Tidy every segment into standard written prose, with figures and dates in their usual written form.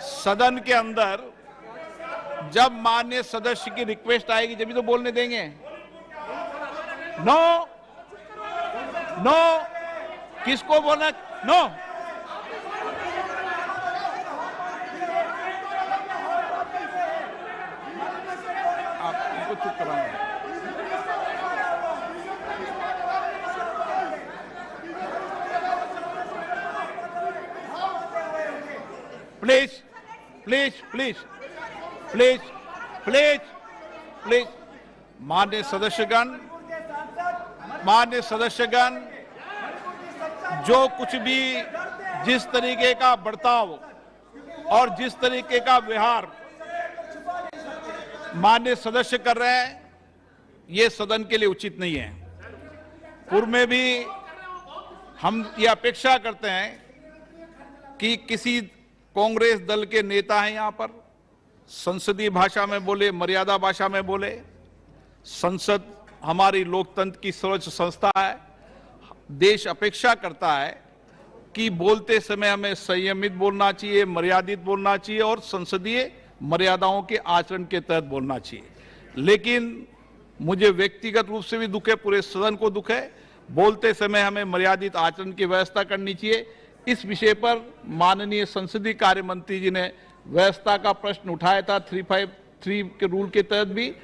सदन के अंदर जब माननीय सदस्य की रिक्वेस्ट आएगी जब तो बोलने देंगे। नो नो, किसको बोलना? नो। आप इनको चुप कराएंगे। Please please please please please please माननीय सदस्यगण, जो कुछ भी जिस तरीके का बर्ताव और जिस तरीके का व्यवहार माननीय सदस्य कर रहे हैं, ये सदन के लिए उचित नहीं है। पूर्व में भी हम ये अपेक्षा करते हैं कि किसी कांग्रेस दल के नेता हैं यहां पर, संसदीय भाषा में बोले, मर्यादा भाषा में बोले। संसद हमारी लोकतंत्र की सर्वोच्च संस्था है। देश अपेक्षा करता है कि बोलते समय हमें संयमित बोलना चाहिए, मर्यादित बोलना चाहिए और संसदीय मर्यादाओं के आचरण के तहत बोलना चाहिए। लेकिन मुझे व्यक्तिगत रूप से भी दुख है, पूरे सदन को दुख है, बोलते समय हमें मर्यादित आचरण की व्यवस्था करनी चाहिए। इस विषय पर माननीय संसदीय कार्य मंत्री जी ने व्यवस्था का प्रश्न उठाया था 353 के रूल के तहत भी,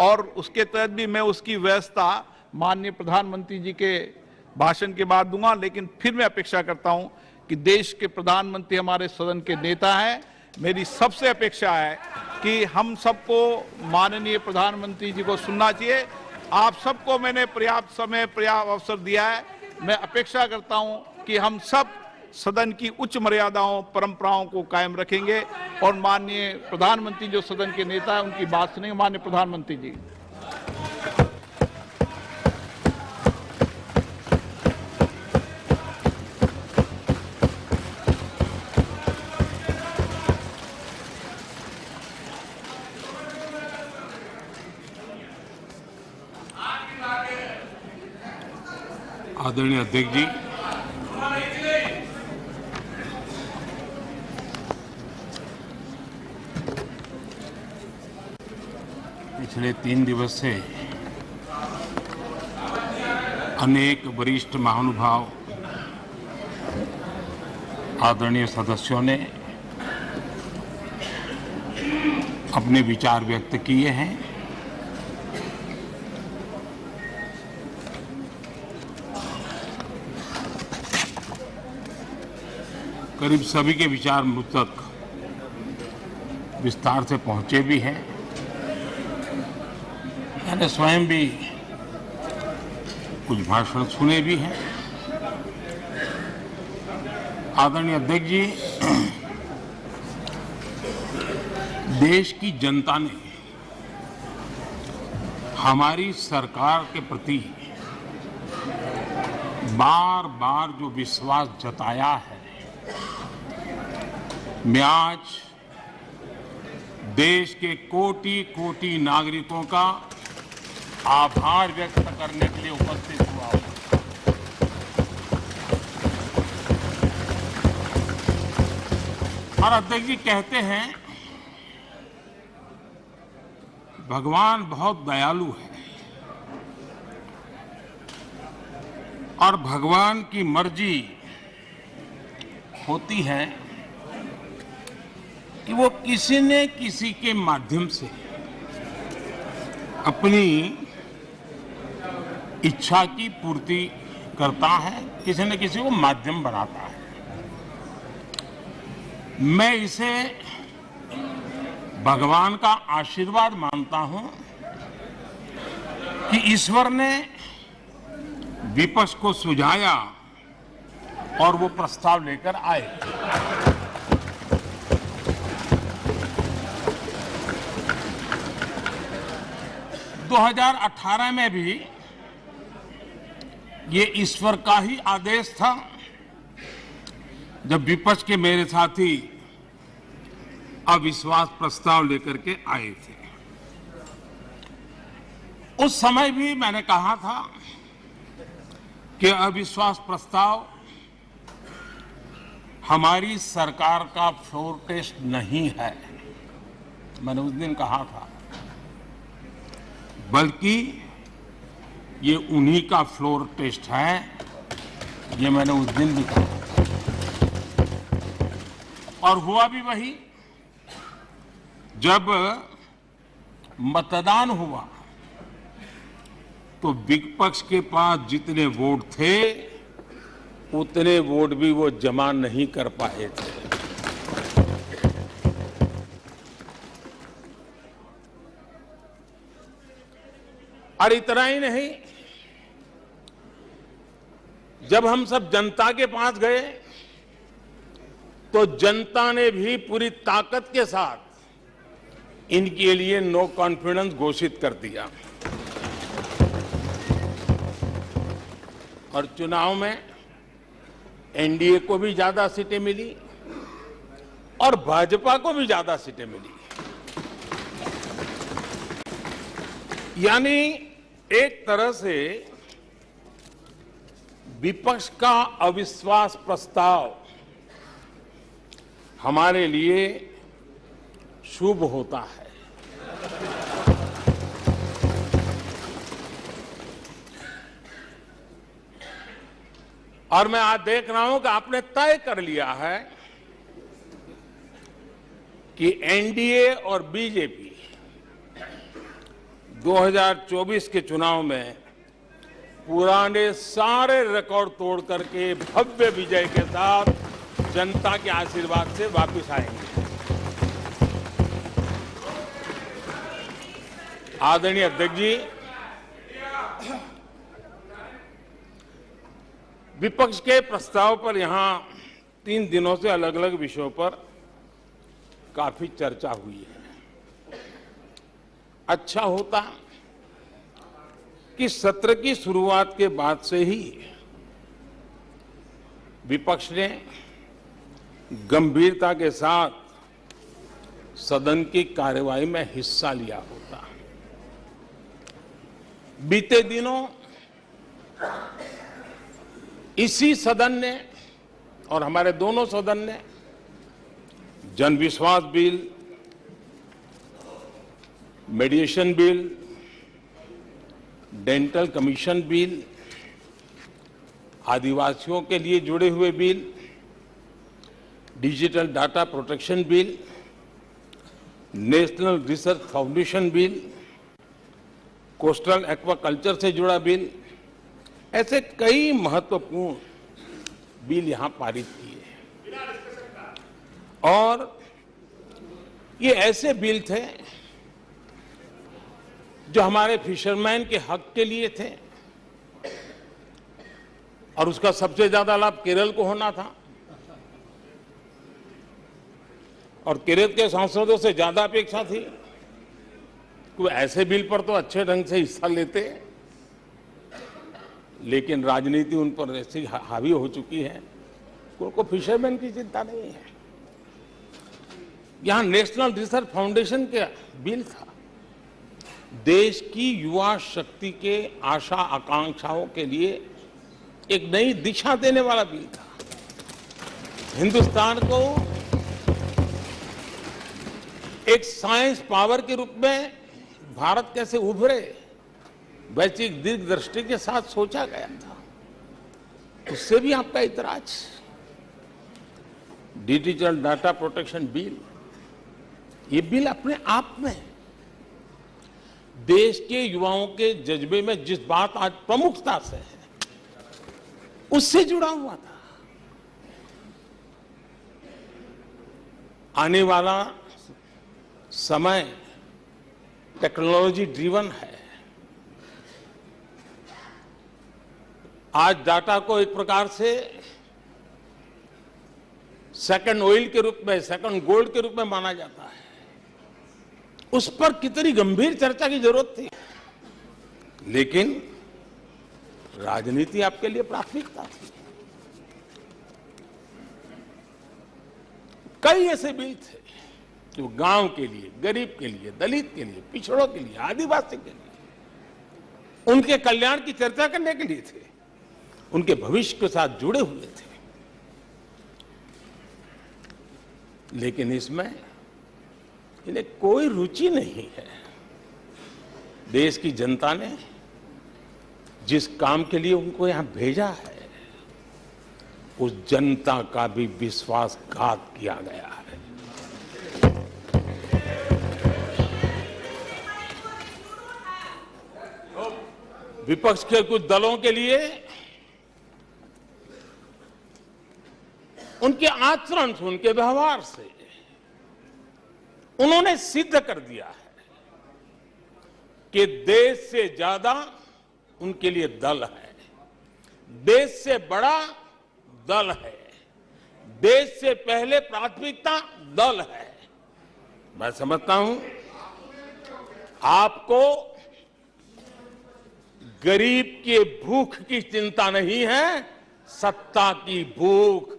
और उसके तहत भी मैं उसकी व्यवस्था माननीय प्रधानमंत्री जी के भाषण के बाद दूंगा। लेकिन फिर मैं अपेक्षा करता हूं कि देश के प्रधानमंत्री हमारे सदन के नेता हैं। मेरी सबसे अपेक्षा है कि हम सबको माननीय प्रधानमंत्री जी को सुनना चाहिए। आप सबको मैंने पर्याप्त समय, पर्याप्त अवसर दिया है। मैं अपेक्षा करता हूं कि हम सब सदन की उच्च मर्यादाओं, परंपराओं को कायम रखेंगे और माननीय प्रधानमंत्री जो सदन के नेता है उनकी बात सुनेंगे। माननीय प्रधानमंत्री जी। आदरणीय अध्यक्ष जी, पिछले 3 दिवस से अनेक वरिष्ठ महानुभाव, आदरणीय सदस्यों ने अपने विचार व्यक्त किए हैं। करीब सभी के विचार मुझ तक विस्तार से पहुंचे भी हैं। मैंने स्वयं भी कुछ भाषण सुने भी हैं। आदरणीय अध्यक्ष जी, देश की जनता ने हमारी सरकार के प्रति बार बार जो विश्वास जताया है, मैं आज देश के कोटि कोटि नागरिकों का आभार व्यक्त करने के लिए उपस्थित हुआ हूं। और अध्यक्ष जी कहते हैं भगवान बहुत दयालु है और भगवान की मर्जी होती है कि वो किसी न किसी के माध्यम से अपनी इच्छा की पूर्ति करता है, किसी न किसी को माध्यम बनाता है। मैं इसे भगवान का आशीर्वाद मानता हूं कि ईश्वर ने विपक्ष को सुझाया और वो प्रस्ताव लेकर आए। दो 2018 में भी ये ईश्वर का ही आदेश था जब विपक्ष के मेरे साथी अविश्वास प्रस्ताव लेकर के आए थे। उस समय भी मैंने कहा था कि अविश्वास प्रस्ताव हमारी सरकार का फ्लोर टेस्ट नहीं है, मैंने उस दिन कहा था, बल्कि ये उन्हीं का फ्लोर टेस्ट है, ये मैंने उस दिन भी कहा। और हुआ भी वही। जब मतदान हुआ तो विपक्ष के पास जितने वोट थे उतने वोट भी वो जमा नहीं कर पाए थे। और इतना ही नहीं, जब हम सब जनता के पास गए तो जनता ने भी पूरी ताकत के साथ इनके लिए नो कॉन्फिडेंस घोषित कर दिया। और चुनाव में एनडीए को भी ज्यादा सीटें मिली और भाजपा को भी ज्यादा सीटें मिली। यानी एक तरह से विपक्ष का अविश्वास प्रस्ताव हमारे लिए शुभ होता है। और मैं आज देख रहा हूं कि आपने तय कर लिया है कि एनडीए और बीजेपी 2024 के चुनाव में पुराने सारे रिकॉर्ड तोड़ करके भव्य विजय के साथ जनता के आशीर्वाद से वापस आएंगे। आदरणीय अध्यक्ष जी, विपक्ष के प्रस्ताव पर यहां 3 दिनों से अलग अलग विषयों पर काफी चर्चा हुई है। अच्छा होता कि सत्र की शुरुआत के बाद से ही विपक्ष ने गंभीरता के साथ सदन की कार्यवाही में हिस्सा लिया होता। बीते दिनों इसी सदन ने और हमारे दोनों सदन ने जनविश्वास bill, mediation bill, dental commission bill, आदिवासियों के लिए जुड़े हुए bill, digital data protection bill, national research foundation bill, coastal aquaculture से जुड़ा बिल, ऐसे कई महत्वपूर्ण बिल यहां पारित किए। और ये ऐसे बिल थे जो हमारे फिशरमैन के हक के लिए थे और उसका सबसे ज्यादा लाभ केरल को होना था। और केरल के सांसदों से ज्यादा अपेक्षा थी कि ऐसे बिल पर तो अच्छे ढंग से हिस्सा लेते, लेकिन राजनीति उन पर ऐसी हावी हो चुकी है कि उनको फिशरमैन की चिंता नहीं है। यहां नेशनल रिसर्च फाउंडेशन का बिल था, देश की युवा शक्ति के आशा आकांक्षाओं के लिए एक नई दिशा देने वाला बिल था। हिंदुस्तान को एक साइंस पावर के रूप में भारत कैसे उभरे, वैश्विक दीर्घदृष्टि के साथ सोचा गया था। उससे भी आपका इतराज। डिजिटल डाटा प्रोटेक्शन बिल, ये बिल अपने आप में देश के युवाओं के जज्बे में जिस बात आज प्रमुखता से है उससे जुड़ा हुआ था। आने वाला समय टेक्नोलॉजी ड्रिवन है। आज डाटा को एक प्रकार से सेकंड ऑयल के रूप में, सेकंड गोल्ड के रूप में माना जाता है। उस पर कितनी गंभीर चर्चा की जरूरत थी, लेकिन राजनीति आपके लिए प्राथमिकता थी। कई ऐसे बिल थे जो गांव के लिए, गरीब के लिए, दलित के लिए, पिछड़ों के लिए, आदिवासी के लिए, उनके कल्याण की चर्चा करने के लिए थे, उनके भविष्य के साथ जुड़े हुए थे। लेकिन इसमें इन्हें कोई रुचि नहीं है। देश की जनता ने जिस काम के लिए उनको यहां भेजा है, उस जनता का भी विश्वासघात किया गया है। विपक्ष के कुछ दलों के लिए उनके आचरण से, उनके व्यवहार से उन्होंने सिद्ध कर दिया है कि देश से ज्यादा उनके लिए दल है, देश से बड़ा दल है, देश से पहले प्राथमिकता दल है। मैं समझता हूं आपको गरीब के भूख की चिंता नहीं है, सत्ता की भूख,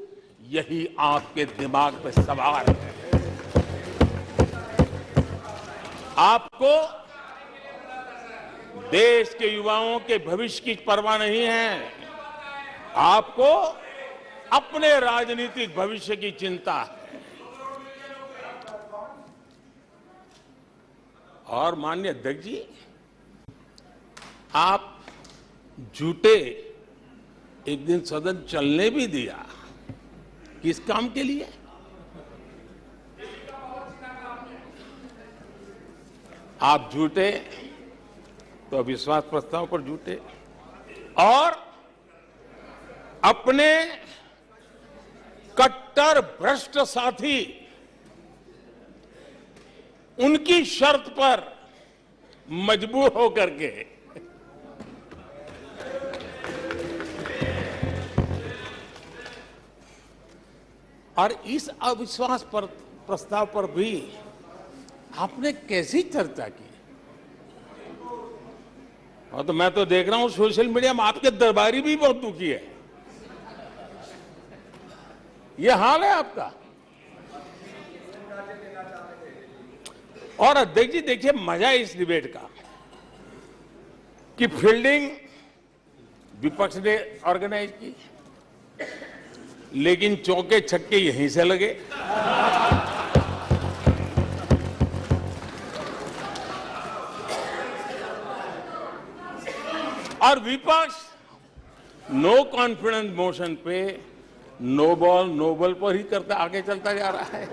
यही आपके दिमाग पे सवार है। आपको देश के युवाओं के भविष्य की परवाह नहीं है, आपको अपने राजनीतिक भविष्य की चिंता है। और माननीय अध्यक्ष जी, आप झूठे एक दिन सदन चलने भी दिया, किस काम के लिए? आप झूठे तो अविश्वास प्रस्ताव पर झूठे, और अपने कट्टर भ्रष्ट साथी उनकी शर्त पर मजबूर होकर के और इस अविश्वास पर प्रस्ताव पर भी आपने कैसी चर्चा की? और तो मैं तो देख रहा हूं सोशल मीडिया में आपके दरबारी भी बहुत दुखी है। यह हाल है आपका। और अध्यक्ष जी देखिए, मजा इस डिबेट का कि फील्डिंग विपक्ष ने ऑर्गेनाइज की, लेकिन चौके छक्के यहीं से लगे। और विपक्ष नो कॉन्फिडेंस मोशन पे नो बॉल नो बॉल पर ही करता आगे चलता जा रहा है।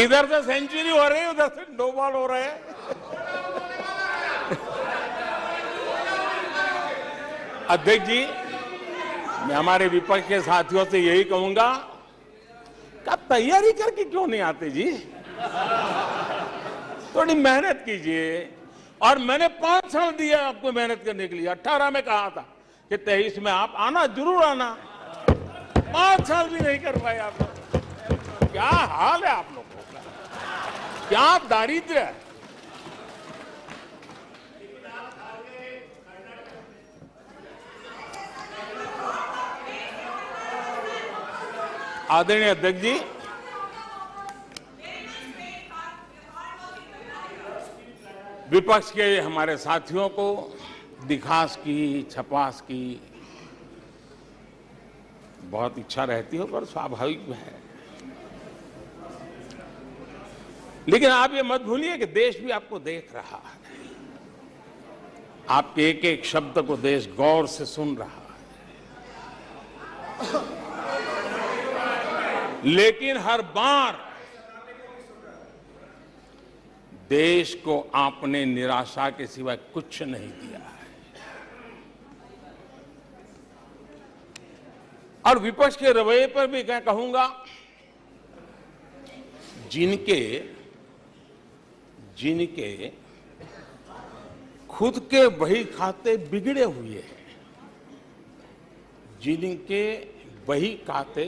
इधर से सेंचुरी हो रही है, उधर से नो बॉल हो रहे हैं। अध्यक्ष जी, मैं हमारे विपक्ष के साथियों से यही कहूंगा कि आप तैयारी करके क्यों नहीं आते जी? थोड़ी मेहनत कीजिए। और मैंने 5 साल दिया आपको मेहनत करने के लिए। 18 में कहा था कि 23 में आप आना, जरूर आना। 5 साल भी नहीं कर पाए आप लोग। क्या हाल है आप लोगों का, क्या दारिद्र्य है। आदरणीय अध्यक्ष जी, विपक्ष के हमारे साथियों को दिखास की, छपास की बहुत इच्छा रहती है, पर स्वाभाविक है। लेकिन आप ये मत भूलिए कि देश भी आपको देख रहा है। आपके एक एक शब्द को देश गौर से सुन रहा है। लेकिन हर बार देश को आपने निराशा के सिवाय कुछ नहीं दिया है। और विपक्ष के रवैये पर भी मैं कहूंगा, जिनके खुद के बही खाते बिगड़े हुए हैं, जिनके बही खाते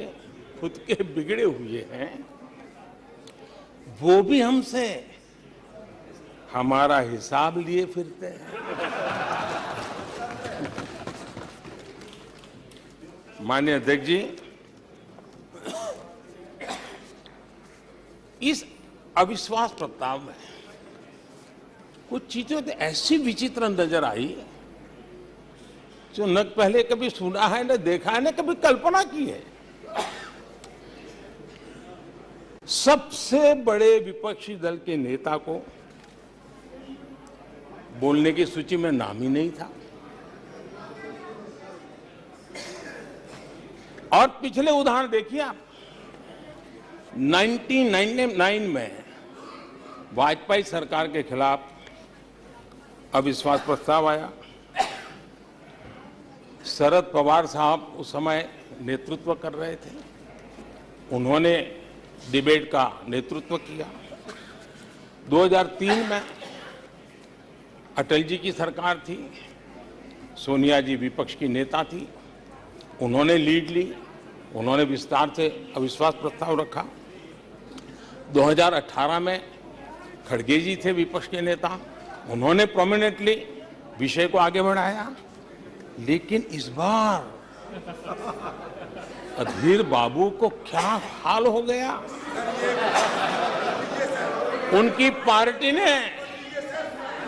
खुद के बिगड़े हुए हैं, वो भी हमसे हमारा हिसाब लिए फिरते हैं। माननीय अध्यक्ष जी, इस अविश्वास प्रस्ताव में कुछ चीजें तो ऐसी विचित्र नजर आई जो न पहले कभी सुना है, न देखा है, न कभी कल्पना की है। सबसे बड़े विपक्षी दल के नेता को बोलने की सूची में नाम ही नहीं था। और पिछले उदाहरण देखिए आप, 1999 में वाजपेयी सरकार के खिलाफ अविश्वास प्रस्ताव आया। शरद पवार साहब उस समय नेतृत्व कर रहे थे, उन्होंने डिबेट का नेतृत्व किया। 2003 में अटल जी की सरकार थी, सोनिया जी विपक्ष की नेता थी, उन्होंने लीड ली, उन्होंने विस्तार से अविश्वास प्रस्ताव रखा। 2018 में खड़गे जी थे विपक्ष के नेता, उन्होंने प्रोमिनेंटली विषय को आगे बढ़ाया। लेकिन इस बार अधीर बाबू को क्या हाल हो गया, उनकी पार्टी ने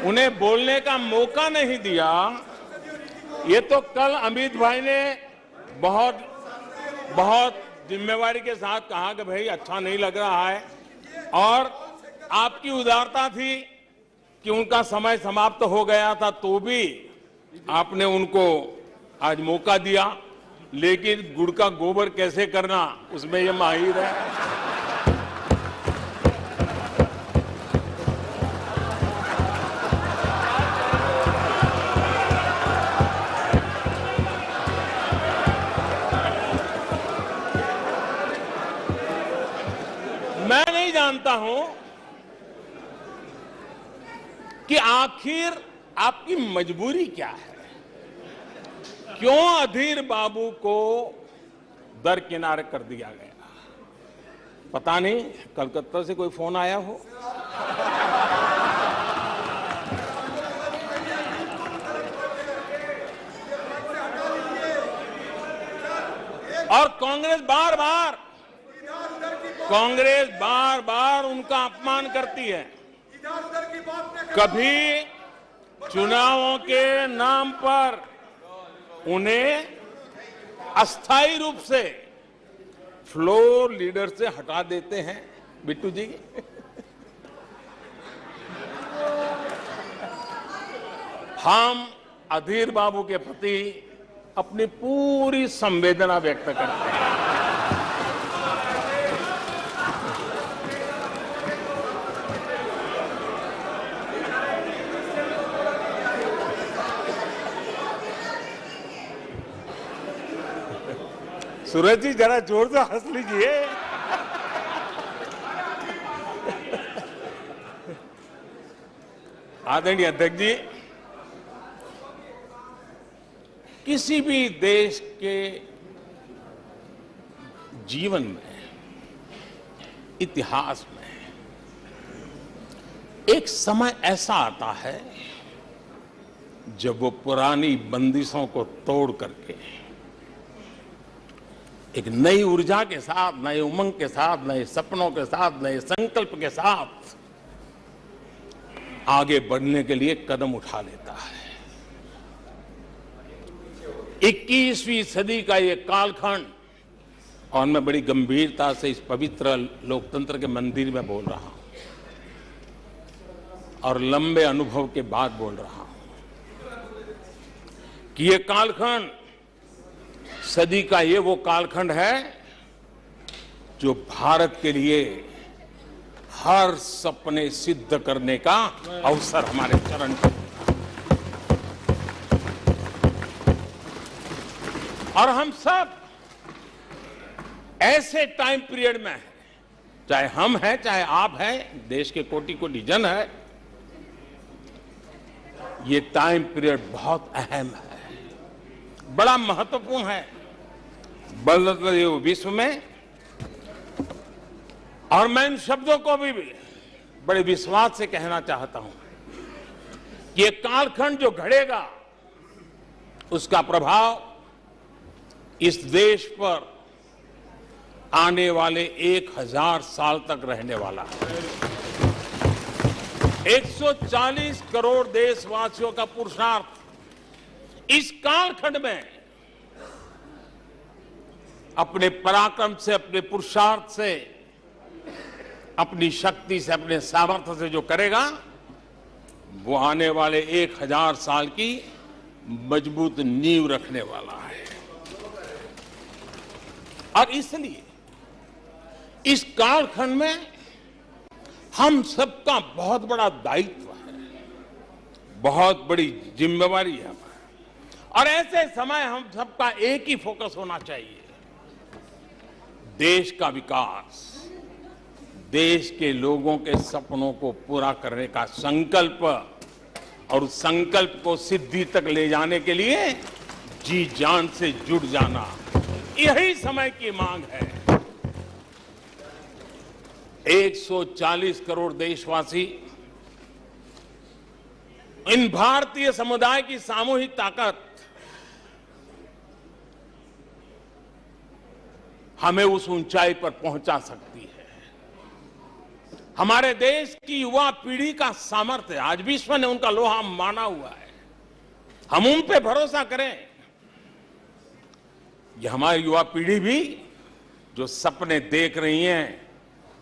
उन्हें बोलने का मौका नहीं दिया। ये तो कल अमित भाई ने बहुत जिम्मेवारी के साथ कहा कि भाई अच्छा नहीं लग रहा है, और आपकी उदारता थी कि उनका समय समाप्त हो गया था तो भी आपने उनको आज मौका दिया। लेकिन गुड़ का गोबर कैसे करना उसमें ये माहिर है। मैं नहीं जानता हूं कि आखिर आपकी मजबूरी क्या है, क्यों अधीर बाबू को दरकिनारे कर दिया गया। पता नहीं कलकत्ता से कोई फोन आया हो। और कांग्रेस बार बार उनका अपमान करती है। कभी चुनावों के नाम पर उन्हें अस्थायी रूप से फ्लोर लीडर से हटा देते हैं। बिट्टू जी, हम अधीर बाबू के प्रति अपनी पूरी संवेदना व्यक्त करते हैं। सूरज जी जरा जोर से हंस लीजिए। आदरणीय अध्यक्ष जी, किसी भी देश के जीवन में, इतिहास में एक समय ऐसा आता है जब वो पुरानी बंदिशों को तोड़ करके एक नई ऊर्जा के साथ, नए उमंग के साथ, नए सपनों के साथ, नए संकल्प के साथ आगे बढ़ने के लिए कदम उठा लेता है। 21वीं सदी का ये कालखंड, और मैं बड़ी गंभीरता से इस पवित्र लोकतंत्र के मंदिर में बोल रहा हूं और लंबे अनुभव के बाद बोल रहा हूं कि ये कालखंड, सदी का ये वो कालखंड है जो भारत के लिए हर सपने सिद्ध करने का अवसर हमारे चरण पर। और हम सब ऐसे टाइम पीरियड में हैं, चाहे हम हैं, चाहे आप हैं, देश के कोटि कोटि जन है, ये टाइम पीरियड बहुत अहम है, बड़ा महत्वपूर्ण है बदलते हुए विश्व में। और मैं इन शब्दों को भी बड़े विश्वास से कहना चाहता हूं कि ये कालखंड जो घड़ेगा उसका प्रभाव इस देश पर आने वाले 1000 साल तक रहने वाला है। 140 करोड़ देशवासियों का पुरुषार्थ इस कालखंड में अपने पराक्रम से, अपने पुरुषार्थ से अपनी शक्ति से, अपने सामर्थ्य से जो करेगा, वो आने वाले 1000 साल की मजबूत नींव रखने वाला है। और इसलिए इस कालखंड में हम सबका बहुत बड़ा दायित्व है, बहुत बड़ी जिम्मेवारी है। और ऐसे समय हम सबका एक ही फोकस होना चाहिए, देश का विकास, देश के लोगों के सपनों को पूरा करने का संकल्प, और उस संकल्प को सिद्धि तक ले जाने के लिए जी जान से जुट जाना, यही समय की मांग है। 140 करोड़ देशवासी, इन भारतीय समुदाय की सामूहिक ताकत हमें उस ऊंचाई पर पहुंचा सकती है। हमारे देश की युवा पीढ़ी का सामर्थ्य, आज विश्व ने उनका लोहा माना हुआ है, हम उन पे भरोसा करें। ये हमारी युवा पीढ़ी भी जो सपने देख रही हैं,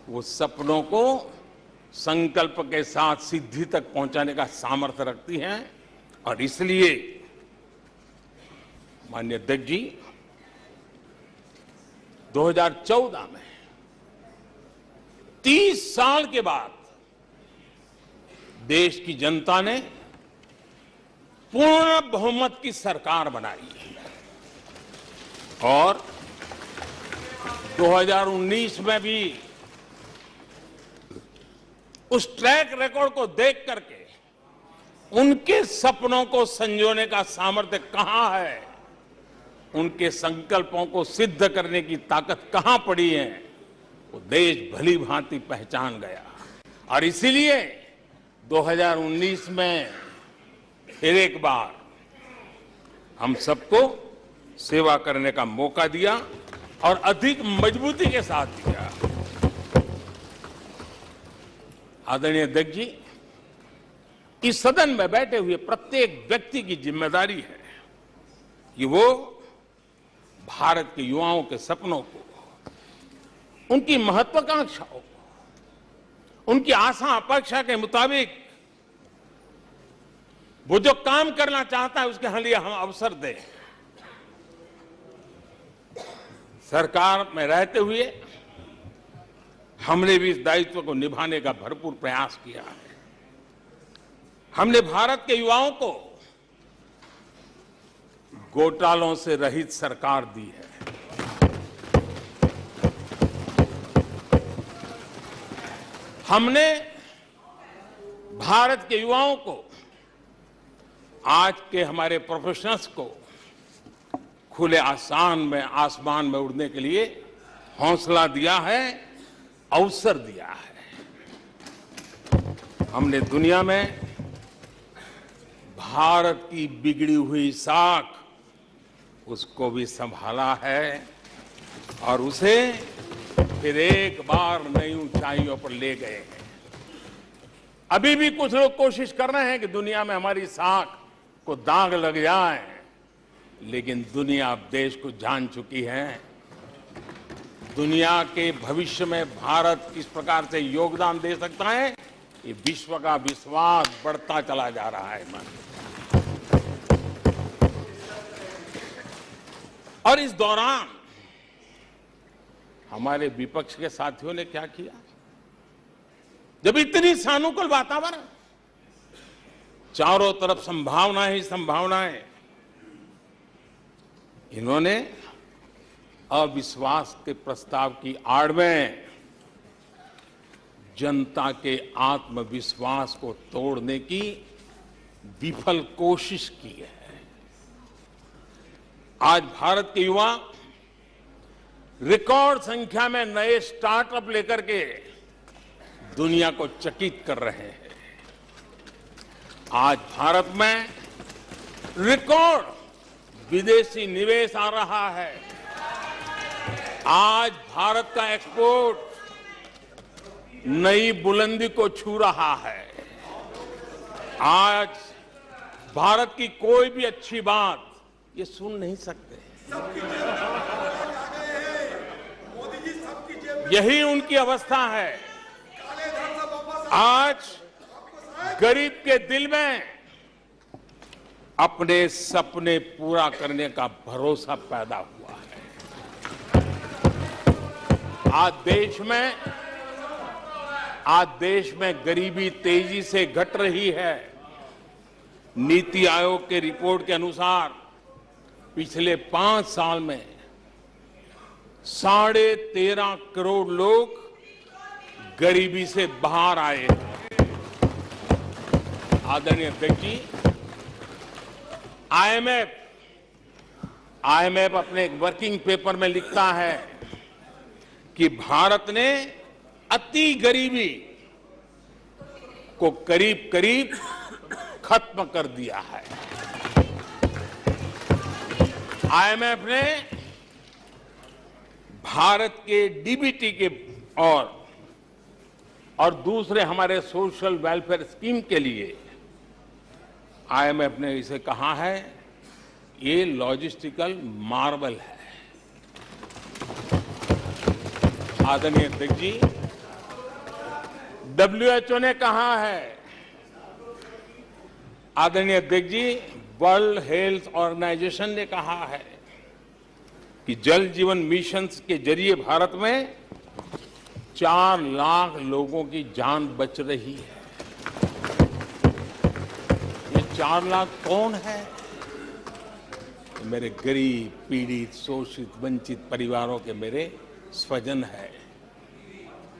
वो सपनों को संकल्प के साथ सिद्धि तक पहुंचाने का सामर्थ्य रखती हैं। और इसलिए माननीय अध्यक्ष जी, 2014 में 30 साल के बाद देश की जनता ने पूर्ण बहुमत की सरकार बनाई और 2019 में भी उस ट्रैक रिकॉर्ड को देख करके उनके सपनों को संजोने का सामर्थ्य कहां है, उनके संकल्पों को सिद्ध करने की ताकत कहां पड़ी है, वो देश भली भांति पहचान गया। और इसीलिए 2019 में फिर एक बार हम सबको सेवा करने का मौका दिया और अधिक मजबूती के साथ दिया। आदरणीय अध्यक्ष जी, इस सदन में बैठे हुए प्रत्येक व्यक्ति की जिम्मेदारी है कि वो भारत के युवाओं के सपनों को, उनकी महत्वाकांक्षाओं को, उनकी आशा अपेक्षा के मुताबिक वो जो काम करना चाहता है उसके लिए हम अवसर दें। सरकार में रहते हुए हमने भी इस दायित्व को निभाने का भरपूर प्रयास किया है। हमने भारत के युवाओं को घोटालों से रहित सरकार दी है। हमने भारत के युवाओं को, आज के हमारे प्रोफेशनल्स को खुले आसमान में उड़ने के लिए हौसला दिया है, अवसर दिया है। हमने दुनिया में भारत की बिगड़ी हुई साख, उसको भी संभाला है और उसे फिर एक बार नई ऊंचाइयों पर ले गए हैं। अभी भी कुछ लोग कोशिश कर रहे हैं कि दुनिया में हमारी साख को दाग लग जाए, लेकिन दुनिया अब देश को जान चुकी है। दुनिया के भविष्य में भारत किस प्रकार से योगदान दे सकता है, ये विश्व का विश्वास बढ़ता चला जा रहा है। और इस दौरान हमारे विपक्ष के साथियों ने क्या किया, जब इतनी सानुकूल वातावरण, चारों तरफ संभावनाएं ही संभावनाएं, इन्होंने अविश्वास के प्रस्ताव की आड़ में जनता के आत्मविश्वास को तोड़ने की विफल कोशिश की है। आज भारत के युवा रिकॉर्ड संख्या में नए स्टार्टअप लेकर के दुनिया को चकित कर रहे हैं। आज भारत में रिकॉर्ड विदेशी निवेश आ रहा है। आज भारत का एक्सपोर्ट नई बुलंदी को छू रहा है। आज भारत की कोई भी अच्छी बात ये सुन नहीं सकते। यही उनकी अवस्था है। आज गरीब के दिल में अपने सपने पूरा करने का भरोसा पैदा हुआ है। आज देश में गरीबी तेजी से घट रही है। नीति आयोग के रिपोर्ट के अनुसार पिछले 5 साल में 13.5 करोड़ लोग गरीबी से बाहर आए हैं। आदरणीय अध्यक्ष जी, आईएमएफ अपने एक वर्किंग पेपर में लिखता है कि भारत ने अति गरीबी को करीब करीब खत्म कर दिया है। आईएमएफ ने भारत के डीबीटी के और दूसरे हमारे सोशल वेलफेयर स्कीम के लिए आईएमएफ ने इसे कहा है, ये लॉजिस्टिकल मार्वल है। आदरणीय अध्यक्ष जी, डब्ल्यूएचओ ने कहा है, आदरणीय अध्यक्ष जी, वर्ल्ड हेल्थ ऑर्गेनाइजेशन ने कहा है कि जल जीवन मिशन के जरिए भारत में 4 लाख लोगों की जान बच रही है। ये 4 लाख कौन है? मेरे गरीब, पीड़ित, शोषित, वंचित परिवारों के मेरे स्वजन है।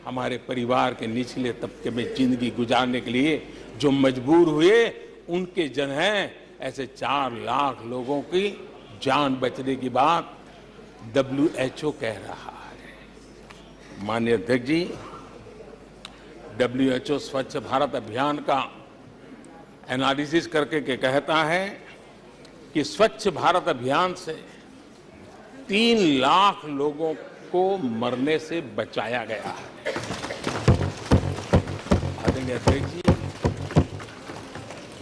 हमारे परिवार के निचले तबके में जिंदगी गुजारने के लिए जो मजबूर हुए, उनके जन हैं। ऐसे 4 लाख लोगों की जान बचने की बात डब्ल्यूएचओ कह रहा है। माननीय अध्यक्ष जी, डब्ल्यूएचओ स्वच्छ भारत अभियान का एनालिसिस करके के कहता है कि स्वच्छ भारत अभियान से 3 लाख लोगों को मरने से बचाया गया है। आदरणीय अध्यक्ष जी,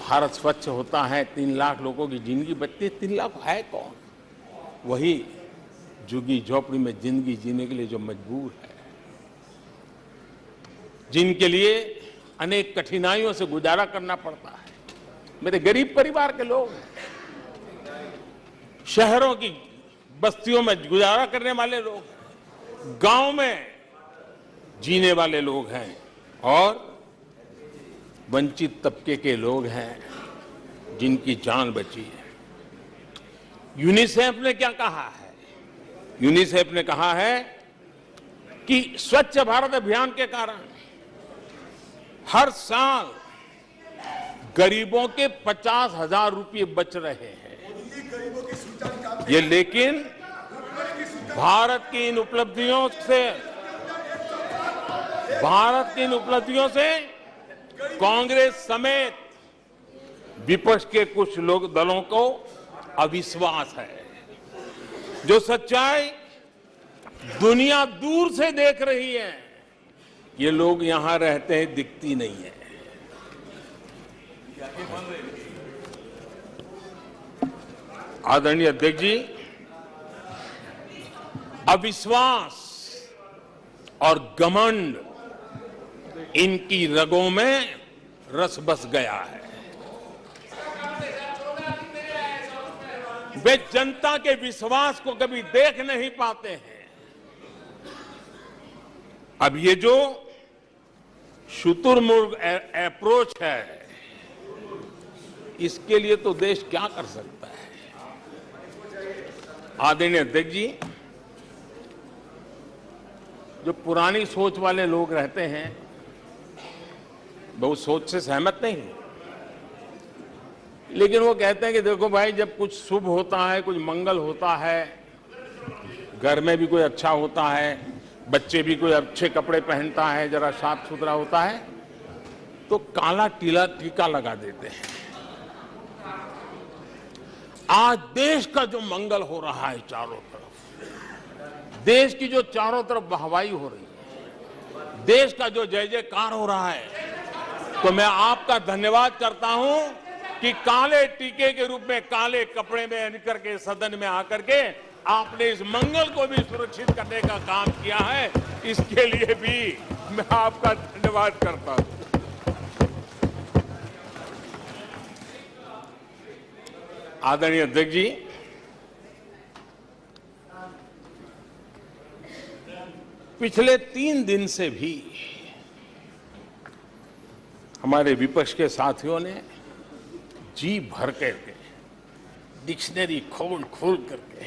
भारत स्वच्छ होता है, 3 लाख लोगों की जिंदगी बचती है। 3 लाख है कौन? वही झुग्गी झोपड़ी में जिंदगी जीने के लिए जो मजबूर है, जिनके लिए अनेक कठिनाइयों से गुजारा करना पड़ता है। मेरे गरीब परिवार के लोग, शहरों की बस्तियों में गुजारा करने वाले लोग, गांव में जीने वाले लोग हैं और वंचित तबके के लोग हैं जिनकी जान बची है। यूनिसेफ ने क्या कहा है? यूनिसेफ ने कहा है कि स्वच्छ भारत अभियान के कारण हर साल गरीबों के 50,000 रुपये बच रहे हैं। ये लेकिन भारत की इन उपलब्धियों से कांग्रेस समेत विपक्ष के कुछ लोग दलों को अविश्वास है। जो सच्चाई दुनिया दूर से देख रही है, ये लोग यहां रहते हैं दिखती नहीं है। आदरणीय अध्यक्ष जी, अविश्वास और घमंड इनकी रगों में रस बस गया है। वे जनता के विश्वास को कभी देख नहीं पाते हैं। अब ये जो शुतुरमुर्ग अप्रोच है, इसके लिए तो देश क्या कर सकता है? आदरणीय अध्यक्ष जी, जो पुरानी सोच वाले लोग रहते हैं, वो सोच से सहमत नहीं है, लेकिन वो कहते हैं कि देखो भाई, जब कुछ शुभ होता है, कुछ मंगल होता है, घर में भी कोई अच्छा होता है, बच्चे भी कोई अच्छे कपड़े पहनता है, जरा साफ सुथरा होता है, तो काला टीका लगा देते हैं। आज देश का जो मंगल हो रहा है चारों तरफ, देश की जो चारों तरफ वाहवाही हो रही है, देश का जो जय जयकार हो रहा है, तो मैं आपका धन्यवाद करता हूं कि काले टीके के रूप में काले कपड़े में निकल के सदन में आकर के आपने इस मंगल को भी सुरक्षित करने का काम किया है। इसके लिए भी मैं आपका धन्यवाद करता हूं। आदरणीय अध्यक्ष जी, पिछले 3 दिन से भी हमारे विपक्ष के साथियों ने जी भर करके डिक्शनरी खोल खोल करके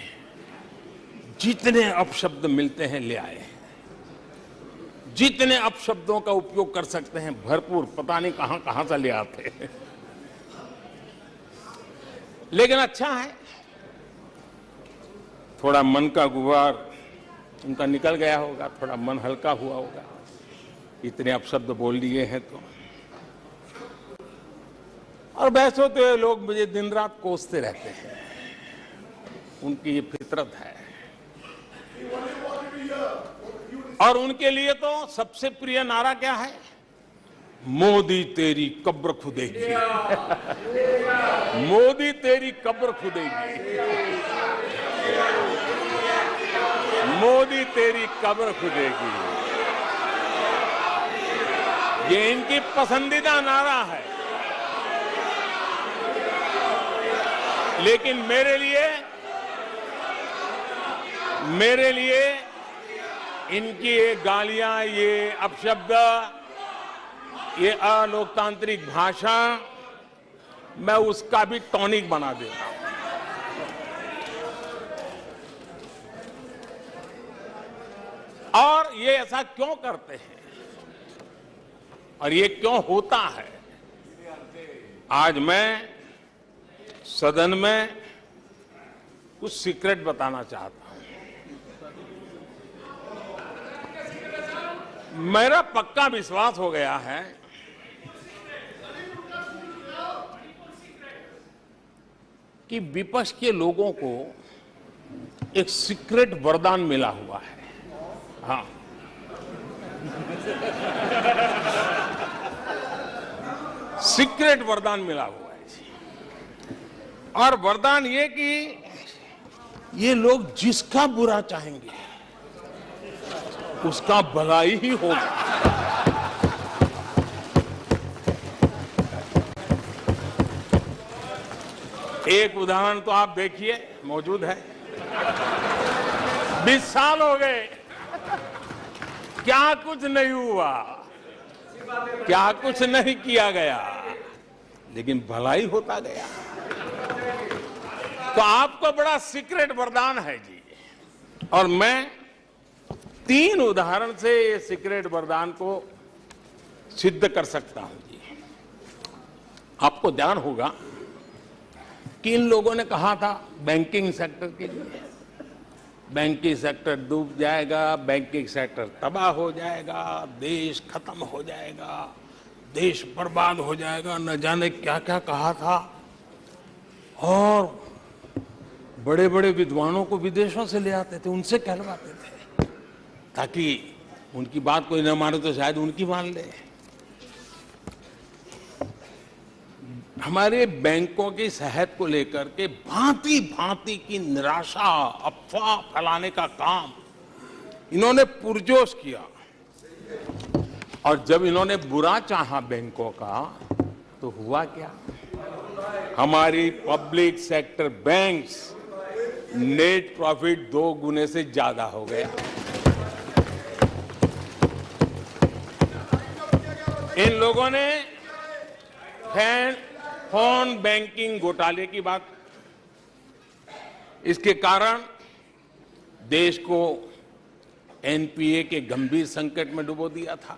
जितने अपशब्द मिलते हैं ले आए, जितने अपशब्दों का उपयोग कर सकते हैं भरपूर, पता नहीं कहां कहां से ले आते हैं। लेकिन अच्छा है, थोड़ा मन का गुबार उनका निकल गया होगा, थोड़ा मन हल्का हुआ होगा, इतने अपशब्द बोल दिए हैं तो। और वैसे तो ये लोग मुझे दिन रात कोसते रहते हैं, उनकी ये फितरत है। और उनके लिए तो सबसे प्रिय नारा क्या है? मोदी तेरी कब्र खुदेगी। मोदी तेरी कब्र खुदेगी, मोदी तेरी कब्र खुदेगी, ये इनकी पसंदीदा नारा है। लेकिन मेरे लिए इनकी ये गालियां, ये अपशब्द, ये अलोकतांत्रिक भाषा, मैं उसका भी टॉनिक बना देता हूं। और ये ऐसा क्यों करते हैं और ये क्यों होता है? आज मैं सदन में कुछ सीक्रेट बताना चाहता हूं। मेरा पक्का विश्वास हो गया है कि विपक्ष के लोगों को एक सीक्रेट वरदान मिला हुआ है। हाँ, सीक्रेट वरदान मिला हुआ है। और वरदान ये कि ये लोग जिसका बुरा चाहेंगे उसका भलाई ही होगा। एक उदाहरण तो आप देखिए, मौजूद है। 20 साल हो गए, क्या कुछ नहीं हुआ, क्या कुछ नहीं किया गया, लेकिन भलाई होता गया। तो आपको बड़ा सीक्रेट वरदान है जी। और मैं 3 उदाहरण से ये सीक्रेट वरदान को सिद्ध कर सकता हूं जी। आपको ध्यान होगा कि इन लोगों ने कहा था बैंकिंग सेक्टर के लिए, बैंकिंग सेक्टर डूब जाएगा, बैंकिंग सेक्टर तबाह हो जाएगा, देश खत्म हो जाएगा, देश बर्बाद हो जाएगा, न जाने क्या क्या कहा था। और बड़े बड़े विद्वानों को विदेशों से ले आते थे, उनसे कहलवाते थे, ताकि उनकी बात कोई न माने तो शायद उनकी मान ले। हमारे बैंकों की सेहत को लेकर के भांति भांति की निराशा, अफवाह फैलाने का काम इन्होंने पुरजोश किया। और जब इन्होंने बुरा चाहा बैंकों का, तो हुआ क्या? हमारी public sector banks net profit 2 गुने से ज्यादा हो गया। इन लोगों ने फोन बैंकिंग घोटाले की बात, इसके कारण देश को एनपीए के गंभीर संकट में डुबो दिया था।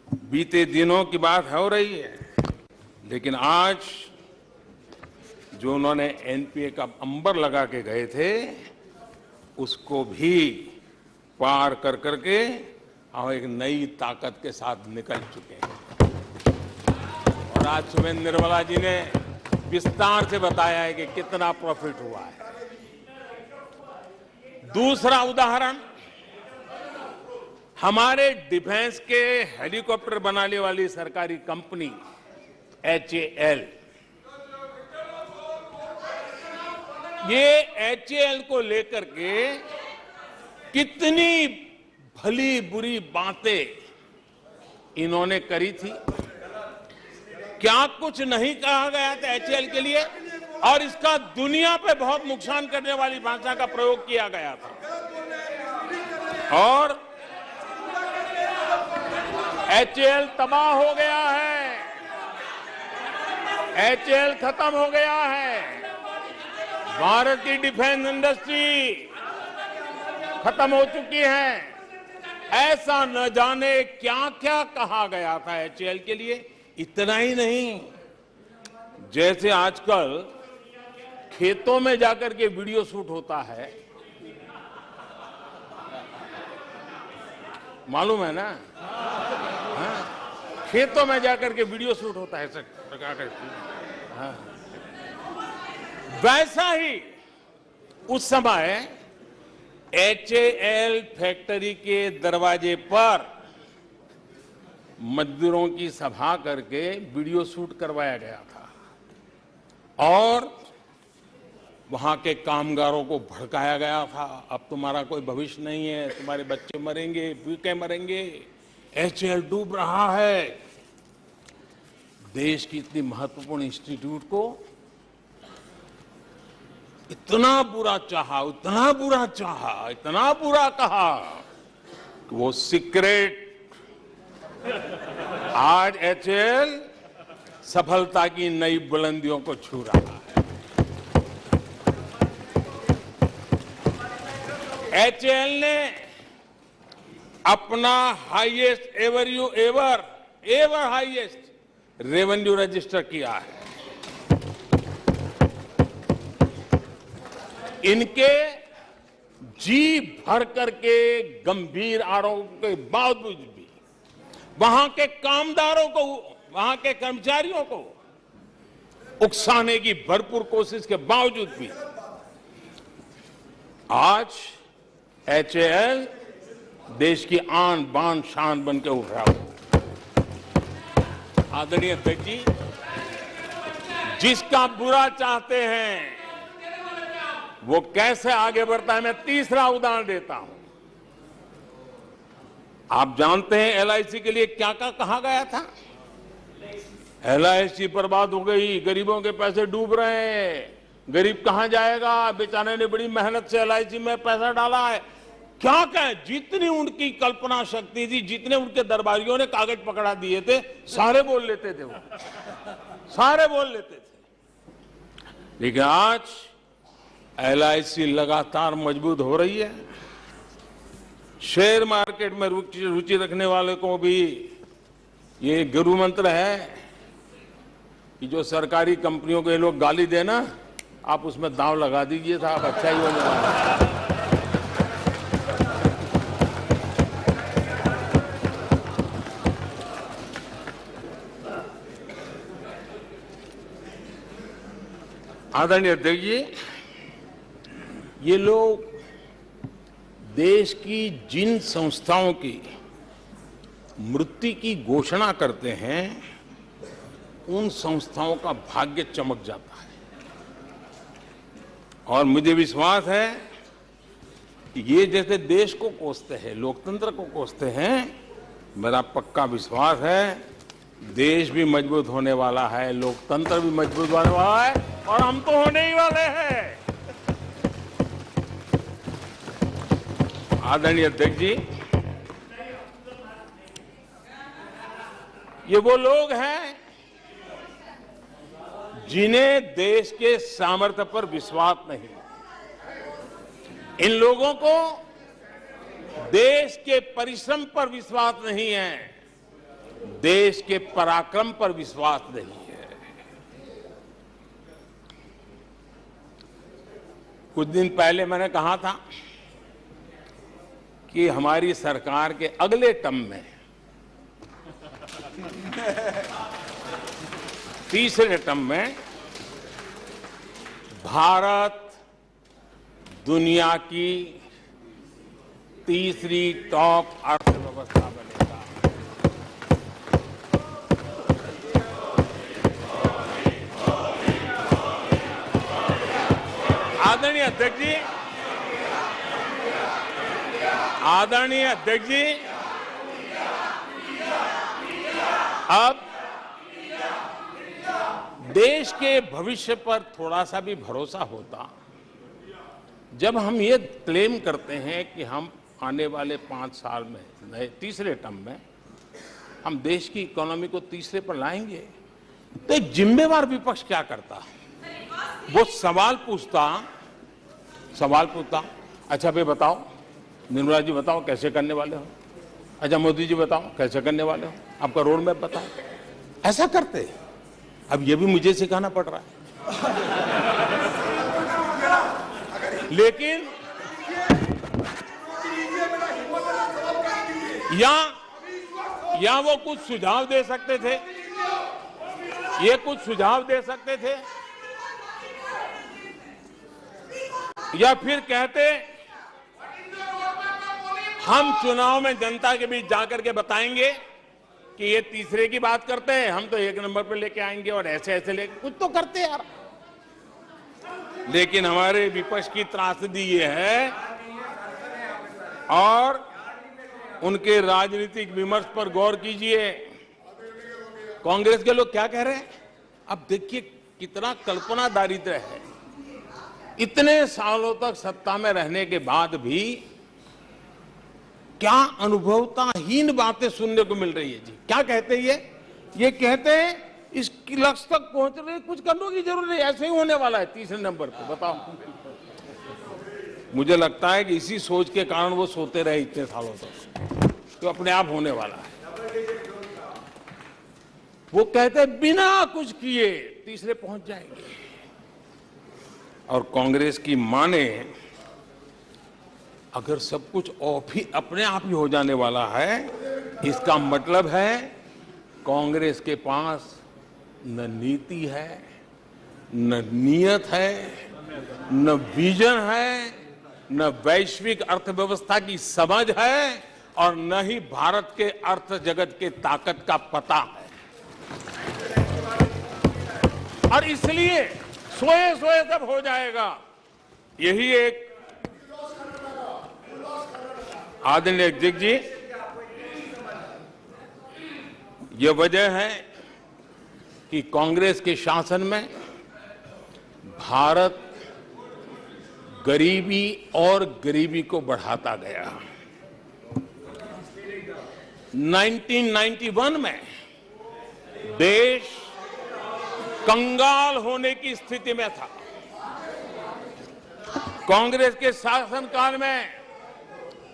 बीते दिनों की बात हो रही है, लेकिन आज जो उन्होंने एनपीए का अंबर लगा के गए थे, उसको भी पार कर करके हम एक नई ताकत के साथ निकल चुके हैं। और आज सुबह निर्मला जी ने विस्तार से बताया है कि कितना प्रॉफिट हुआ है। दूसरा उदाहरण, हमारे डिफेंस के हेलीकॉप्टर बनाने वाली सरकारी कंपनी HAL, ये HAL को लेकर के कितनी भली बुरी बातें इन्होंने करी थी। क्या कुछ नहीं कहा गया था HAL के लिए? और इसका दुनिया पे बहुत नुकसान करने वाली भाषा का प्रयोग किया गया था। और HAL तबाह हो गया है, HAL खत्म हो गया है, भारत की डिफेंस इंडस्ट्री खत्म हो चुकी है। ऐसा न जाने क्या क्या कहा गया था HAL के लिए। इतना ही नहीं, जैसे आजकल खेतों में जाकर के वीडियो शूट होता है, मालूम है ना? हाँ, खेतों में जाकर के वीडियो शूट होता है हाँ। वैसा ही उस समय HAL फैक्ट्री के दरवाजे पर मजदूरों की सभा करके वीडियो शूट करवाया गया था और वहां के कामगारों को भड़काया गया था। अब तुम्हारा कोई भविष्य नहीं है, तुम्हारे बच्चे मरेंगे, भूखे मरेंगे, HAL डूब रहा है। देश की इतनी महत्वपूर्ण इंस्टीट्यूट को इतना बुरा चाहा, इतना बुरा चाहा, इतना बुरा कहा कि वो सीक्रेट आज HAL सफलता की नई बुलंदियों को छू रहा है। HAL ने अपना highest ever highest revenue register किया है। इनके जी भर करके गंभीर आरोप के बावजूद भी वहां के कामदारों को, वहां के कर्मचारियों को उकसाने की भरपूर कोशिश के बावजूद भी आज HAL देश की आन बान शान बन के उठ रहा है। आदरणीय अध्यक्ष जी, जिसका बुरा चाहते हैं वो कैसे आगे बढ़ता है, मैं तीसरा उदाहरण देता हूं। आप जानते हैं LIC के लिए क्या क्या कहा गया था? LIC बर्बाद हो गई, गरीबों के पैसे डूब रहे हैं, गरीब कहां जाएगा, बेचारे ने बड़ी मेहनत से LIC में पैसा डाला है। क्या कहें, जितनी उनकी कल्पना शक्ति थी, जितने उनके दरबारियों ने कागज पकड़ा दिए थे, सारे बोल लेते थे, वो सारे बोल लेते थे। लेकिन आज LIC लगातार मजबूत हो रही है। शेयर मार्केट में रुचि रखने वाले को भी ये गुरु मंत्र है कि जो सरकारी कंपनियों को ये लोग गाली देना, आप उसमें दांव लगा दीजिए साहब, अच्छा ही होने वाला है। आदरणीय अध्यक्ष जी, ये लोग देश की जिन संस्थाओं की मृत्यु की घोषणा करते हैं, उन संस्थाओं का भाग्य चमक जाता है। और मुझे विश्वास है कि ये जैसे देश को कोसते हैं, लोकतंत्र को कोसते हैं, मेरा पक्का विश्वास है देश भी मजबूत होने वाला है, लोकतंत्र भी मजबूत होने वाला है, और हम तो होने ही वाले हैं। आदरणीय अध्यक्ष जी, ये वो लोग हैं जिन्हें देश के सामर्थ्य पर विश्वास नहीं। इन लोगों को देश के परिश्रम पर विश्वास नहीं है, देश के पराक्रम पर विश्वास नहीं है। कुछ दिन पहले मैंने कहा था कि हमारी सरकार के अगले टर्म में, तीसरे टर्म में, भारत दुनिया की तीसरी टॉप अर्थव्यवस्था बनेगा। आदरणीय अध्यक्ष जी, आदरणीय अध्यक्ष जी, अब देश के भविष्य पर थोड़ा सा भी भरोसा होता जब हम ये क्लेम करते हैं कि हम आने वाले 5 साल में नए तीसरे टर्म में हम देश की इकोनॉमी को तीसरे पर लाएंगे, तो एक जिम्मेवार विपक्ष क्या करता? वो सवाल पूछता, अच्छा भाई बताओ, निर्मला जी बताओ कैसे करने वाले हो, अच्छा मोदी जी बताओ कैसे करने वाले हो, आपका रोड मैप बताओ। ऐसा करते। अब ये भी मुझे सिखाना पड़ रहा है। लेकिन या वो कुछ सुझाव दे सकते थे, या फिर कहते हम चुनाव में जनता के बीच जाकर के बताएंगे कि ये तीसरे की बात करते हैं, हम तो 1 नंबर पे लेके आएंगे और ऐसे लेके कुछ तो करते यार। लेकिन हमारे विपक्ष की त्रासदी ये है, और उनके राजनीतिक विमर्श पर गौर कीजिए। कांग्रेस के लोग क्या कह रहे हैं? अब देखिए कितना कल्पना दारिद्र्य है। इतने सालों तक सत्ता में रहने के बाद भी क्या अनुभवताहीन बातें सुनने को मिल रही है जी। क्या कहते हैं ये कहते हैं इस लक्ष्य तक पहुंचने कुछ करने की जरूरत नहीं, ऐसे ही होने वाला है तीसरे नंबर पे। बताओ, मुझे लगता है कि इसी सोच के कारण वो सोते रहे इतने सालों तक, तो अपने आप होने वाला है। वो कहते हैं बिना कुछ किए तीसरे पहुंच जाएंगे, और कांग्रेस की माने अगर सब कुछ अपने आप ही हो जाने वाला है, इसका मतलब है कांग्रेस के पास न नीति है, न नियत है, न विजन है, न वैश्विक अर्थव्यवस्था की समझ है, और न ही भारत के अर्थ जगत के ताकत का पता है। और इसलिए सोए सब हो जाएगा, यही एक आदरणीय अध्यक्ष जी, यह वजह है कि कांग्रेस के शासन में भारत गरीबी और गरीबी को बढ़ाता गया। 1991 में देश कंगाल होने की स्थिति में था। कांग्रेस के शासनकाल में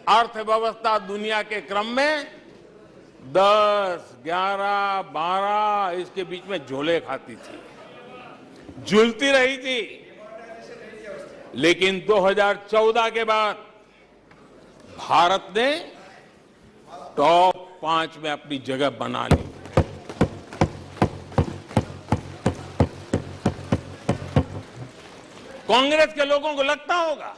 अर्थव्यवस्था दुनिया के क्रम में 10, 11, 12 इसके बीच में झोले खाती थी, झूलती रही थी। लेकिन 2014 के बाद भारत ने टॉप 5 में अपनी जगह बना ली। कांग्रेस के लोगों को लगता होगा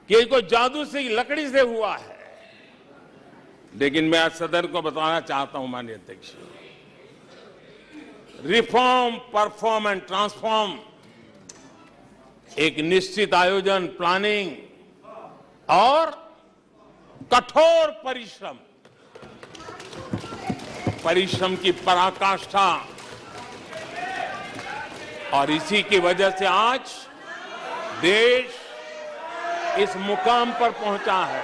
कि ये कोई जादू से लकड़ी से हुआ है, लेकिन मैं आज सदन को बताना चाहता हूं माननीय अध्यक्ष, रिफॉर्म, परफॉर्म एंड ट्रांसफॉर्म एक निश्चित आयोजन, प्लानिंग और कठोर परिश्रम की पराकाष्ठा, और इसी की वजह से आज देश इस मुकाम पर पहुंचा है।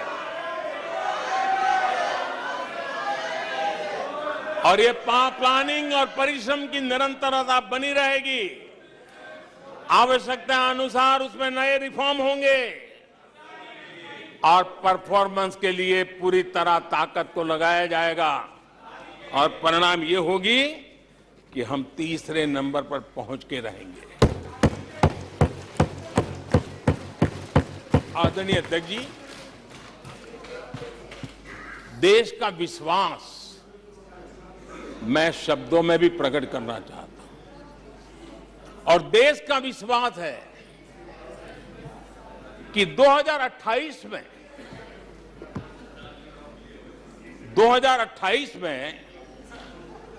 और ये प्लानिंग और परिश्रम की निरंतरता बनी रहेगी। आवश्यकता अनुसार उसमें नए रिफॉर्म होंगे, और परफॉर्मेंस के लिए पूरी तरह ताकत को लगाया जाएगा, और परिणाम ये होगी कि हम तीसरे नंबर पर पहुंच के रहेंगे। आदरणीय अध्यक्ष जी, देश का विश्वास मैं शब्दों में भी प्रकट करना चाहता हूं, और देश का विश्वास है कि 2028 में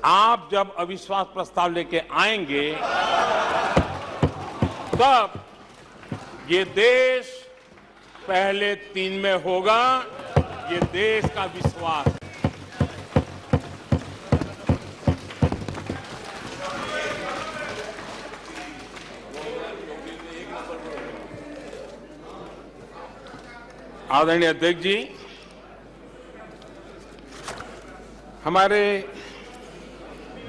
आप जब अविश्वास प्रस्ताव लेके आएंगे, तब ये देश पहले 3 में होगा। ये देश का विश्वास है। आदरणीय अध्यक्ष जी, हमारे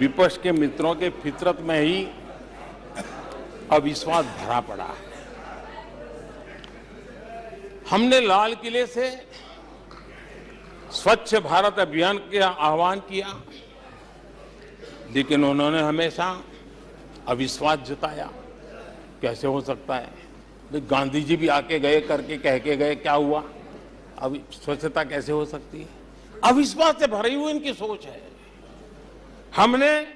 विपक्ष के मित्रों के फितरत में ही अविश्वास भरा पड़ा है। हमने लाल किले से स्वच्छ भारत अभियान का आह्वान किया, लेकिन उन्होंने हमेशा अविश्वास जताया। कैसे हो सकता है? गांधी जी भी आके गए, करके कह के गए, क्या हुआ? अब स्वच्छता कैसे हो सकती है? अविश्वास से भरी हुई इनकी सोच है। हमने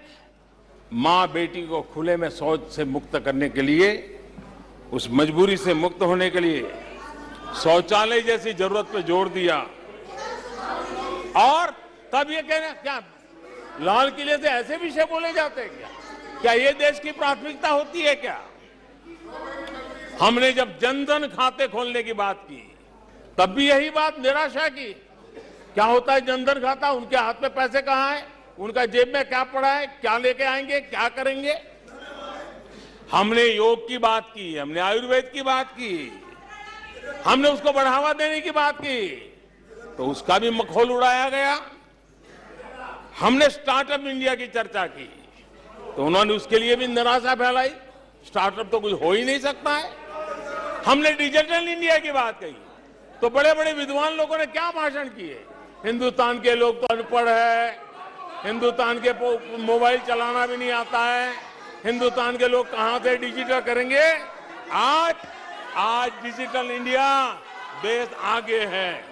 मां बेटी को खुले में शौच से मुक्त करने के लिए, उस मजबूरी से मुक्त होने के लिए शौचालय जैसी जरूरत पे जोर दिया। और तब ये कहना, क्या लाल किले से ऐसे विषय बोले जाते हैं क्या? क्या ये देश की प्राथमिकता होती है क्या? हमने जब जनधन खाते खोलने की बात की, तब भी यही बात निराशा की। क्या होता है जनधन खाता? उनके हाथ में पैसे कहां है? उनका जेब में क्या पड़ा है? क्या लेके आएंगे? क्या करेंगे? हमने योग की बात की, हमने आयुर्वेद की बात की, हमने उसको बढ़ावा देने की बात की, तो उसका भी मखौल उड़ाया गया। हमने स्टार्टअप इंडिया की चर्चा की, तो उन्होंने उसके लिए भी निराशा फैलाई। स्टार्टअप तो कुछ हो ही नहीं सकता है। हमने डिजिटल इंडिया की बात कही, तो बड़े बड़े विद्वान लोगों ने क्या भाषण किए। हिंदुस्तान के लोग तो अनपढ़ है, हिंदुस्तान के मोबाइल चलाना भी नहीं आता है, हिंदुस्तान के लोग कहां से डिजिटल करेंगे। आज डिजिटल इंडिया देश आगे है।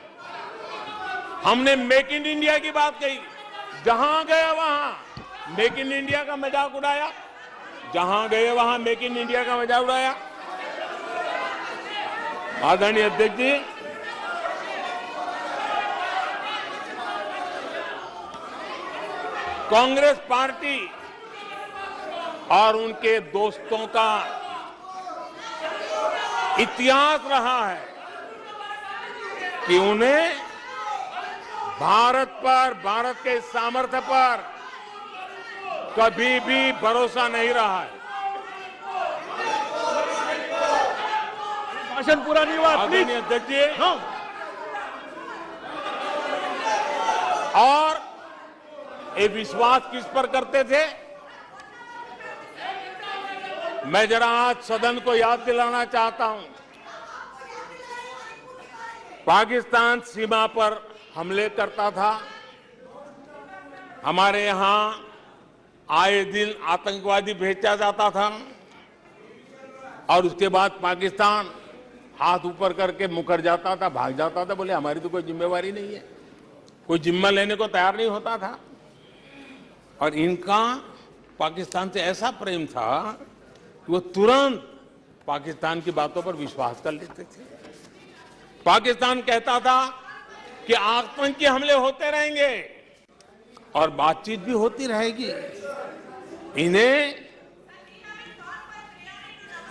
हमने मेक इन इंडिया की बात कही, जहां गए वहां मेक इन इंडिया का मजाक उड़ाया, जहां गए वहां मेक इन इंडिया का मजाक उड़ाया। आदरणीय अध्यक्ष जी, कांग्रेस पार्टी और उनके दोस्तों का इतिहास रहा है कि उन्हें भारत पर, भारत के सामर्थ्य पर कभी भी भरोसा नहीं रहा है। भाषण पूरा नहीं हुआ, आदरणीय अध्यक्ष जी, और ये विश्वास किस पर करते थे? मैं जरा आज सदन को याद दिलाना चाहता हूं। पाकिस्तान सीमा पर हमले करता था, हमारे यहां आए दिन आतंकवादी भेजा जाता था, और उसके बाद पाकिस्तान हाथ ऊपर करके मुकर जाता था, भाग जाता था, बोले हमारी तो कोई जिम्मेवारी नहीं है, कोई जिम्मा लेने को तैयार नहीं होता था। और इनका पाकिस्तान से ऐसा प्रेम था कि वो तुरंत पाकिस्तान की बातों पर विश्वास कर लेते थे। पाकिस्तान कहता था कि आतंकी हमले होते रहेंगे और बातचीत भी होती रहेगी। इन्हें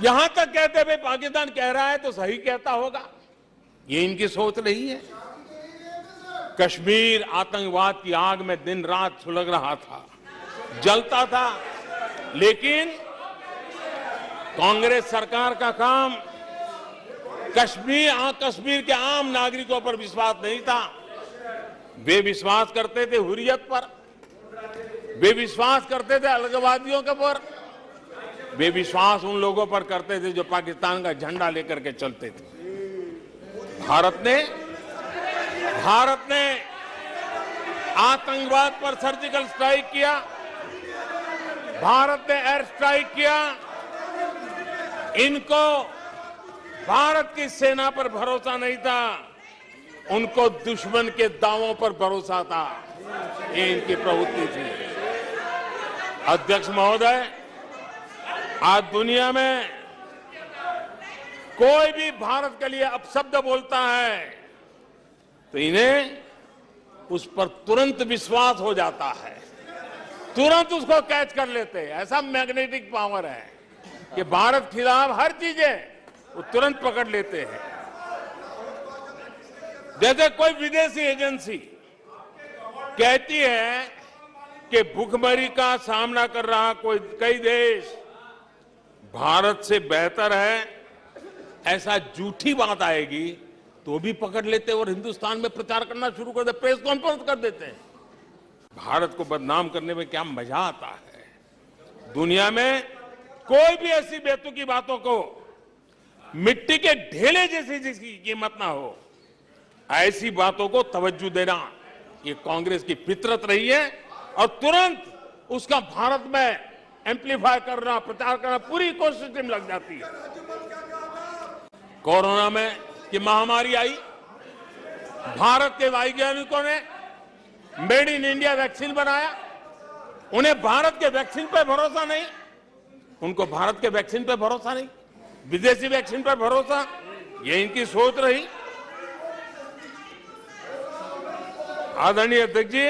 यहां तक कहते हुए पाकिस्तान कह रहा है तो सही कहता होगा, ये इनकी सोच रही है। कश्मीर आतंकवाद की आग में दिन रात सुलग रहा था, जलता था, लेकिन कांग्रेस सरकार का काम कश्मीर के आम नागरिकों पर विश्वास नहीं था। वे विश्वास करते थे हुर्रियत पर, वे विश्वास करते थे अलगवादियों के पर, वे विश्वास उन लोगों पर करते थे जो पाकिस्तान का झंडा लेकर के चलते थे। भारत ने आतंकवाद पर सर्जिकल स्ट्राइक किया, भारत ने एयर स्ट्राइक किया। इनको भारत की सेना पर भरोसा नहीं था, उनको दुश्मन के दावों पर भरोसा था। ये इनकी प्रवृत्ति थी। अध्यक्ष महोदय, आज दुनिया में कोई भी भारत के लिए अपशब्द बोलता है तो इन्हें उस पर तुरंत विश्वास हो जाता है, तुरंत उसको कैच कर लेते हैं। ऐसा मैग्नेटिक पावर है कि भारत खिलाफ हर चीजें वो तुरंत पकड़ लेते हैं। जैसे कोई विदेशी एजेंसी कहती है कि भूखमरी का सामना कर रहा कई देश भारत से बेहतर है, ऐसा झूठी बात आएगी तो भी पकड़ लेते और हिंदुस्तान में प्रचार करना शुरू कर देते, प्रेस कॉन्फ्रेंस कर देते हैं। भारत को बदनाम करने में क्या मजा आता है। दुनिया में कोई भी ऐसी बेतुकी बातों को मिट्टी के ढेले जैसी जिसकी कीमत ना हो, ऐसी बातों को तवज्जो देना ये कांग्रेस की फितरत रही है और तुरंत उसका भारत में एम्पलीफाई करना, प्रचार करना पूरी कोशिश में लग जाती है। कोरोना में की महामारी आई, भारत के वैज्ञानिकों ने मेड इन इंडिया वैक्सीन बनाया। उन्हें भारत के वैक्सीन पर भरोसा नहीं, उनको भारत के वैक्सीन पर भरोसा नहीं, विदेशी वैक्सीन पर भरोसा, ये इनकी सोच रही। आदरणीय अध्यक्ष जी,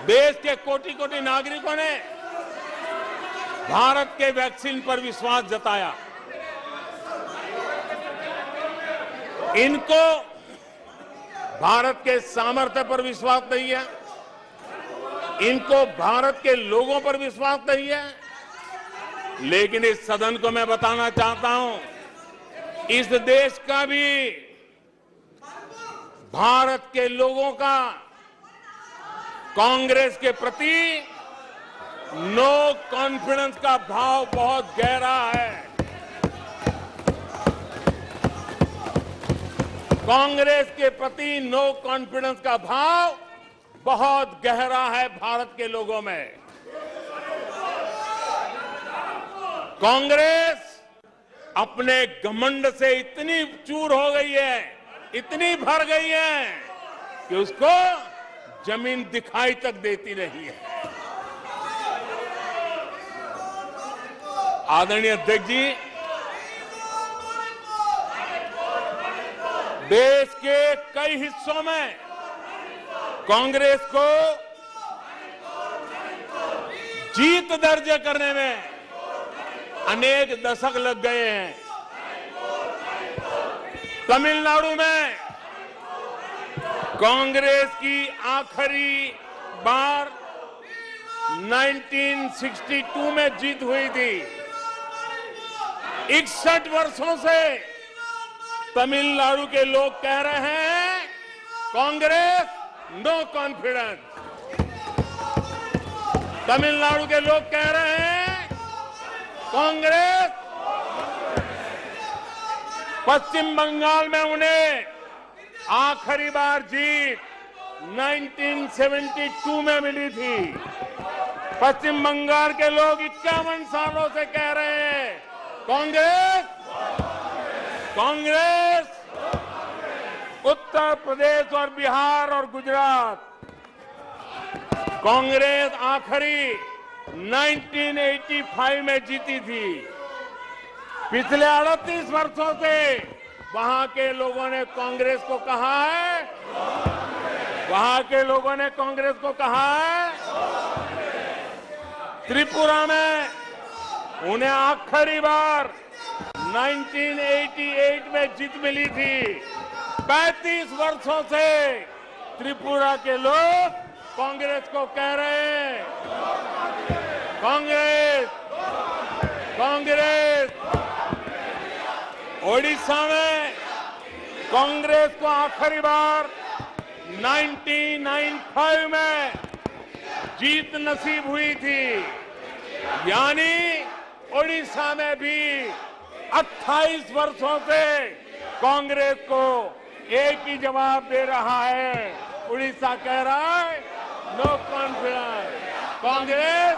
देश के कोटि कोटि नागरिकों ने भारत के वैक्सीन पर विश्वास जताया। इनको भारत के सामर्थ्य पर विश्वास नहीं है, इनको भारत के लोगों पर विश्वास नहीं है। लेकिन इस सदन को मैं बताना चाहता हूं, इस देश का भी, भारत के लोगों का कांग्रेस के प्रति नो कॉन्फिडेंस का भाव बहुत गहरा है। कांग्रेस के प्रति नो कॉन्फिडेंस का भाव बहुत गहरा है भारत के लोगों में। कांग्रेस अपने घमंड से इतनी चूर हो गई है, इतनी भर गई है कि उसको जमीन दिखाई तक देती नहीं है। आदरणीय अध्यक्ष जी, देश के कई हिस्सों में कांग्रेस को जीत दर्ज करने में अनेक दशक लग गए हैं। तमिलनाडु में कांग्रेस की आखिरी बार 1962 में जीत हुई थी। 61 वर्षों से तमिलनाडु के लोग कह रहे हैं कांग्रेस नो कॉन्फिडेंस। तमिलनाडु के लोग कह रहे हैं कांग्रेस। पश्चिम बंगाल में उन्हें आखिरी बार जीत 1972 में मिली थी। पश्चिम बंगाल के लोग 51 सालों से कह रहे हैं कांग्रेस कांग्रेस। उत्तर प्रदेश और बिहार और गुजरात कांग्रेस आखिरी 1985 में जीती थी। पिछले 38 वर्षों से वहां के लोगों ने कांग्रेस को कहा है, वहां के लोगों ने कांग्रेस को कहा है। त्रिपुरा में उन्हें आखिरी बार 1988 में जीत मिली थी। 35 वर्षों से त्रिपुरा के लोग कांग्रेस को कह रहे हैं कांग्रेस कांग्रेस। ओडिशा में कांग्रेस को आखिरी बार 1995 में जीत नसीब हुई थी। यानी ओडिशा में भी 28 वर्षों से कांग्रेस को एक ही जवाब दे रहा है। उड़ीसा कह रहा है नो कॉन्फिडेंस कांग्रेस।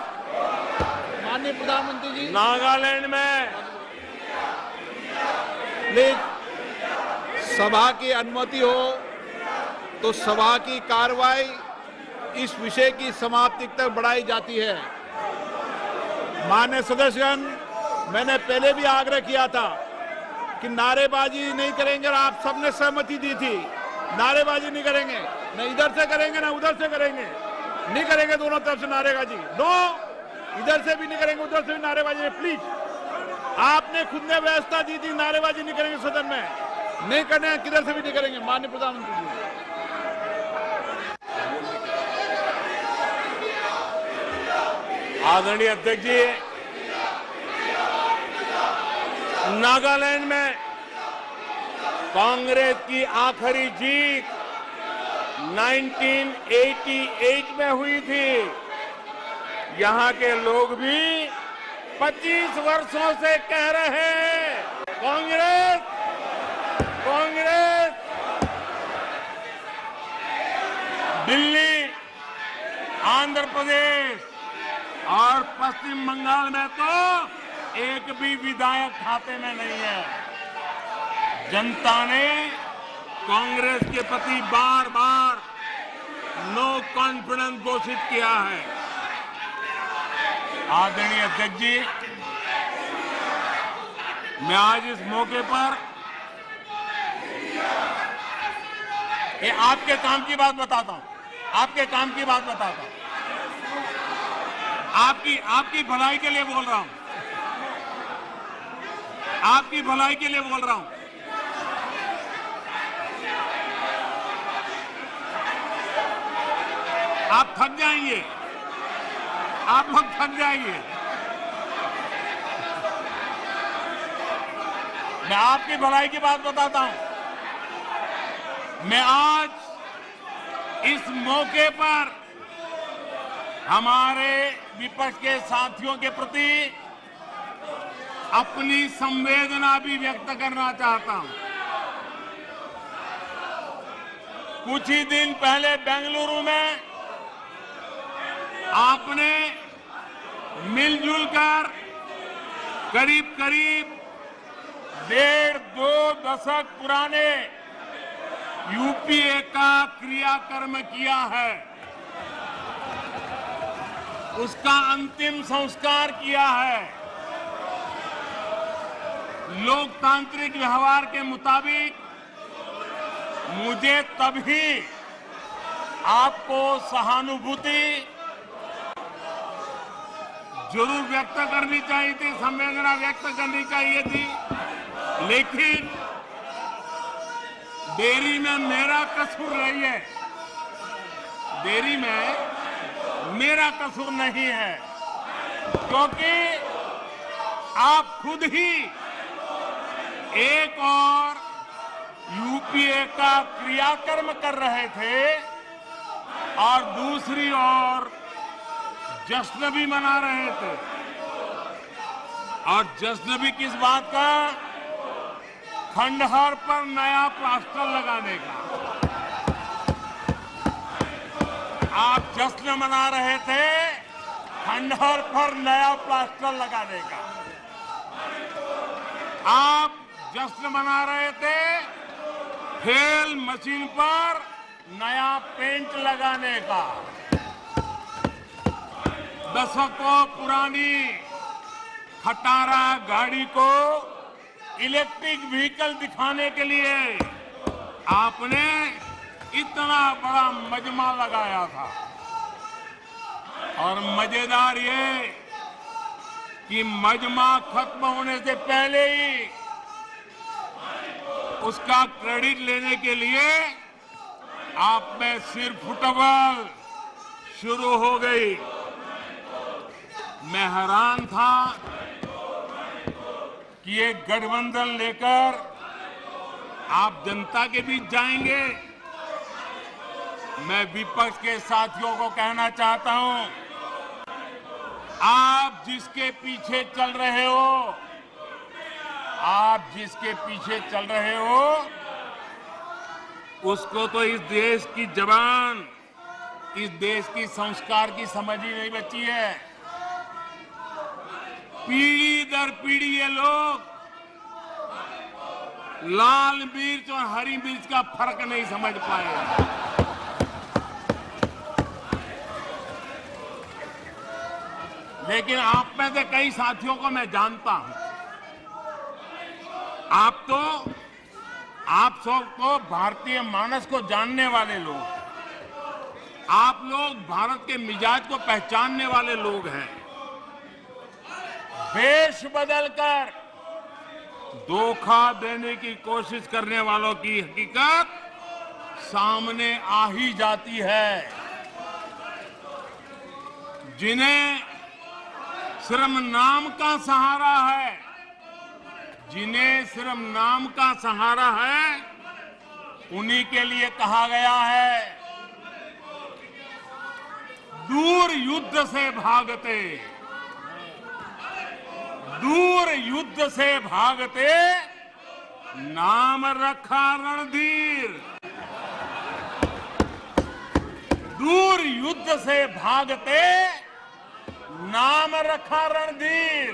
माननीय प्रधानमंत्री जी, नागालैंड में सभा की अनुमति हो तो सभा की कार्रवाई इस विषय की समाप्ति तक बढ़ाई जाती है। माननीय सदस्यगण, मैंने पहले भी आग्रह किया था कि नारेबाजी नहीं करेंगे और आप सबने सहमति दी थी। नारेबाजी नहीं करेंगे, न इधर से करेंगे न उधर से करेंगे, नहीं करेंगे दोनों तरफ से नारेबाजी। नो, इधर से भी नहीं करेंगे उधर से भी नारेबाजी। प्लीज, आपने खुद ने व्यवस्था दी थी, नारेबाजी नहीं करेंगे सदन में, नहीं करने किधर से भी नहीं करेंगे। माननीय प्रधानमंत्री जी, आदरणीय अध्यक्ष जी, नागालैंड में कांग्रेस की आखिरी जीत 1988 में हुई थी। यहां के लोग भी 25 वर्षों से कह रहे हैं कांग्रेस कांग्रेस। दिल्ली, आंध्र प्रदेश और पश्चिम बंगाल में तो एक भी विधायक खाते में नहीं है। जनता ने कांग्रेस के प्रति बार बार नो कॉन्फिडेंस घोषित किया है। आदरणीय अध्यक्ष जी, मैं आज इस मौके पर ये आपके काम की बात बताता हूं, आपके काम की बात बताता हूं, आपकी भलाई के लिए बोल रहा हूं, आपकी भलाई के लिए बोल रहा हूं। आप थक जाएंगे, आप लोग थक जाएंगे। मैं आपकी भलाई की बात बताता हूं। मैं आज इस मौके पर हमारे विपक्ष के साथियों के प्रति अपनी संवेदना भी व्यक्त करना चाहता हूं। कुछ ही दिन पहले बेंगलुरु में आपने मिलजुल कर करीब करीब 1.5-2 दशक पुराने यूपीए का क्रियाकर्म किया है, उसका अंतिम संस्कार किया है। लोकतांत्रिक व्यवहार के मुताबिक मुझे तभी आपको सहानुभूति जरूर व्यक्त करनी चाहिए थी, संवेदना व्यक्त करनी चाहिए थी, लेकिन देरी में मेरा कसूर नहीं है, देरी में मेरा कसूर नहीं है, क्योंकि आप खुद ही एक और यूपीए का क्रियाकर्म कर रहे थे और दूसरी ओर जश्न भी मना रहे थे। और जश्न भी किस बात का? खंडहर पर नया प्लास्टर लगाने का। आप जश्न मना रहे थे खंडहर पर नया प्लास्टर लगाने का। आप जश्न मना रहे थे फेल मशीन पर नया पेंट लगाने का। दशकों पुरानी खटारा गाड़ी को इलेक्ट्रिक व्हीकल दिखाने के लिए आपने इतना बड़ा मजमा लगाया था। और मजेदार ये कि मजमा खत्म होने से पहले ही उसका क्रेडिट लेने के लिए आप में सिर फुटबॉल शुरू हो गई। मैं हैरान था कि ये गठबंधन लेकर आप जनता के बीच जाएंगे। मैं विपक्ष के साथियों को कहना चाहता हूं, आप जिसके पीछे चल रहे हो, आप जिसके पीछे चल रहे हो, उसको तो इस देश की जबान, इस देश की संस्कार की समझ ही नहीं बची है। पीढ़ी दर पीढ़ी ये लोग लाल मिर्च और हरी मिर्च का फर्क नहीं समझ पाए। लेकिन आप में से कई साथियों को मैं जानता हूं। आप सब तो भारतीय मानस को जानने वाले लोग, आप लोग भारत के मिजाज को पहचानने वाले लोग हैं। वेश बदलकर धोखा देने की कोशिश करने वालों की हकीकत सामने आ ही जाती है। जिन्हें सिर्फ नाम का सहारा है, जिन्हें सिर्फ नाम का सहारा है, उन्हीं के लिए कहा गया है, दूर युद्ध से भागते, दूर युद्ध से भागते, नाम रखा रणधीर। दूर युद्ध से भागते, नाम रखा रणधीर।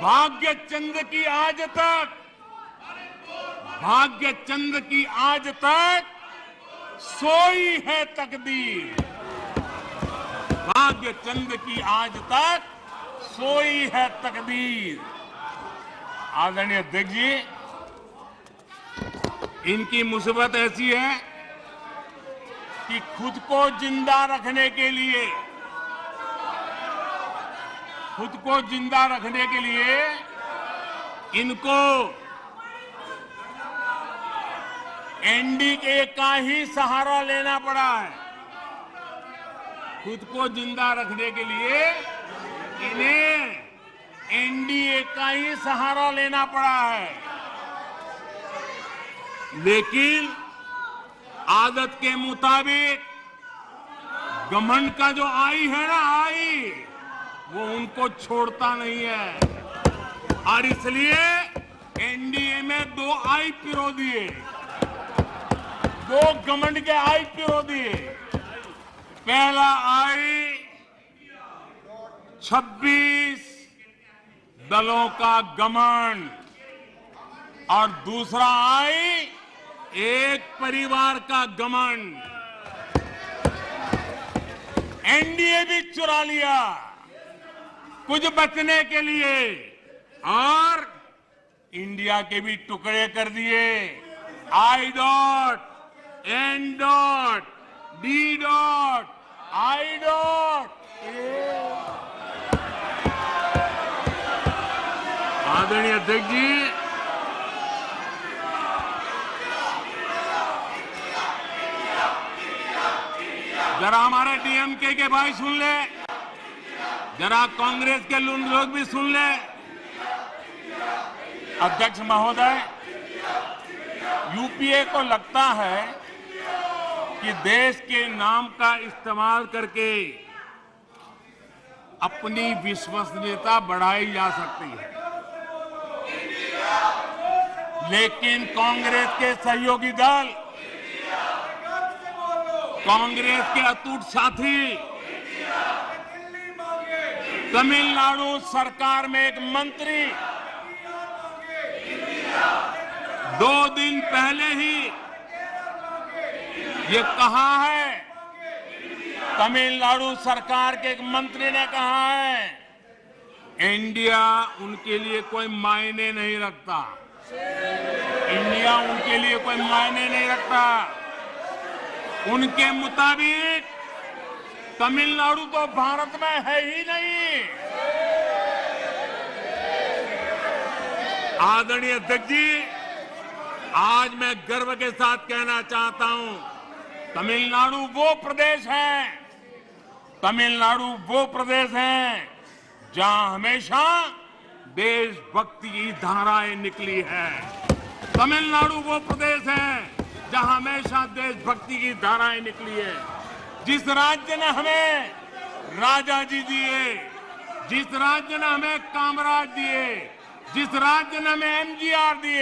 भाग्य चंद की आज तक, भाग्य चंद की आज तक सोई है तकदीर। भाग्य चंद की आज तक सोई है तकदीर। आदरणीय अध्यक्ष जी, इनकी मुसीबत ऐसी है कि खुद को जिंदा रखने के लिए, खुद को जिंदा रखने के लिए इनको एनडीए का ही सहारा लेना पड़ा है। खुद को जिंदा रखने के लिए इन्हें एनडीए का ही सहारा लेना पड़ा है। लेकिन आदत के मुताबिक घमंड का जो आई है ना, आई वो उनको छोड़ता नहीं है, और इसलिए एनडीए में 2 आई पिरो दिए, 2 घमंड के आई पिरो दिए। पहला आई 26 दलों का घमंड, और दूसरा आई एक परिवार का घमंड। एनडीए भी चुरा लिया कुछ बचने के लिए, और इंडिया के भी टुकड़े कर दिए। I dot, N dot, D dot, I dot. आदरणीय अध्यक्ष जी, जरा हमारे डीएमके के भाई सुन ले, जरा कांग्रेस के लोग भी सुन ले। अध्यक्ष महोदय, यूपीए को लगता है कि देश के नाम का इस्तेमाल करके अपनी विश्वसनीयता बढ़ाई जा सकती है, लेकिन कांग्रेस के सहयोगी दल, कांग्रेस के अटूट साथी, तमिलनाडु सरकार में एक मंत्री 2 दिन पहले ही ये कहा है, तमिलनाडु सरकार के एक मंत्री ने कहा है, इंडिया उनके लिए कोई मायने नहीं रखता, इंडिया उनके लिए कोई मायने नहीं रखता। उनके मुताबिक तमिलनाडु तो भारत में है ही नहीं। आदरणीय अध्यक्ष जी, आज मैं गर्व के साथ कहना चाहता हूं, तमिलनाडु वो प्रदेश है, तमिलनाडु वो प्रदेश है जहां हमेशा देशभक्ति की धाराएं निकली है। तमिलनाडु वो प्रदेश है जहां हमेशा देशभक्ति की धाराएं निकली है। जिस राज्य ने हमें राजा जी दिए, जिस राज्य ने हमें कामराज दिए, जिस राज्य ने हमें एमजीआर दिए,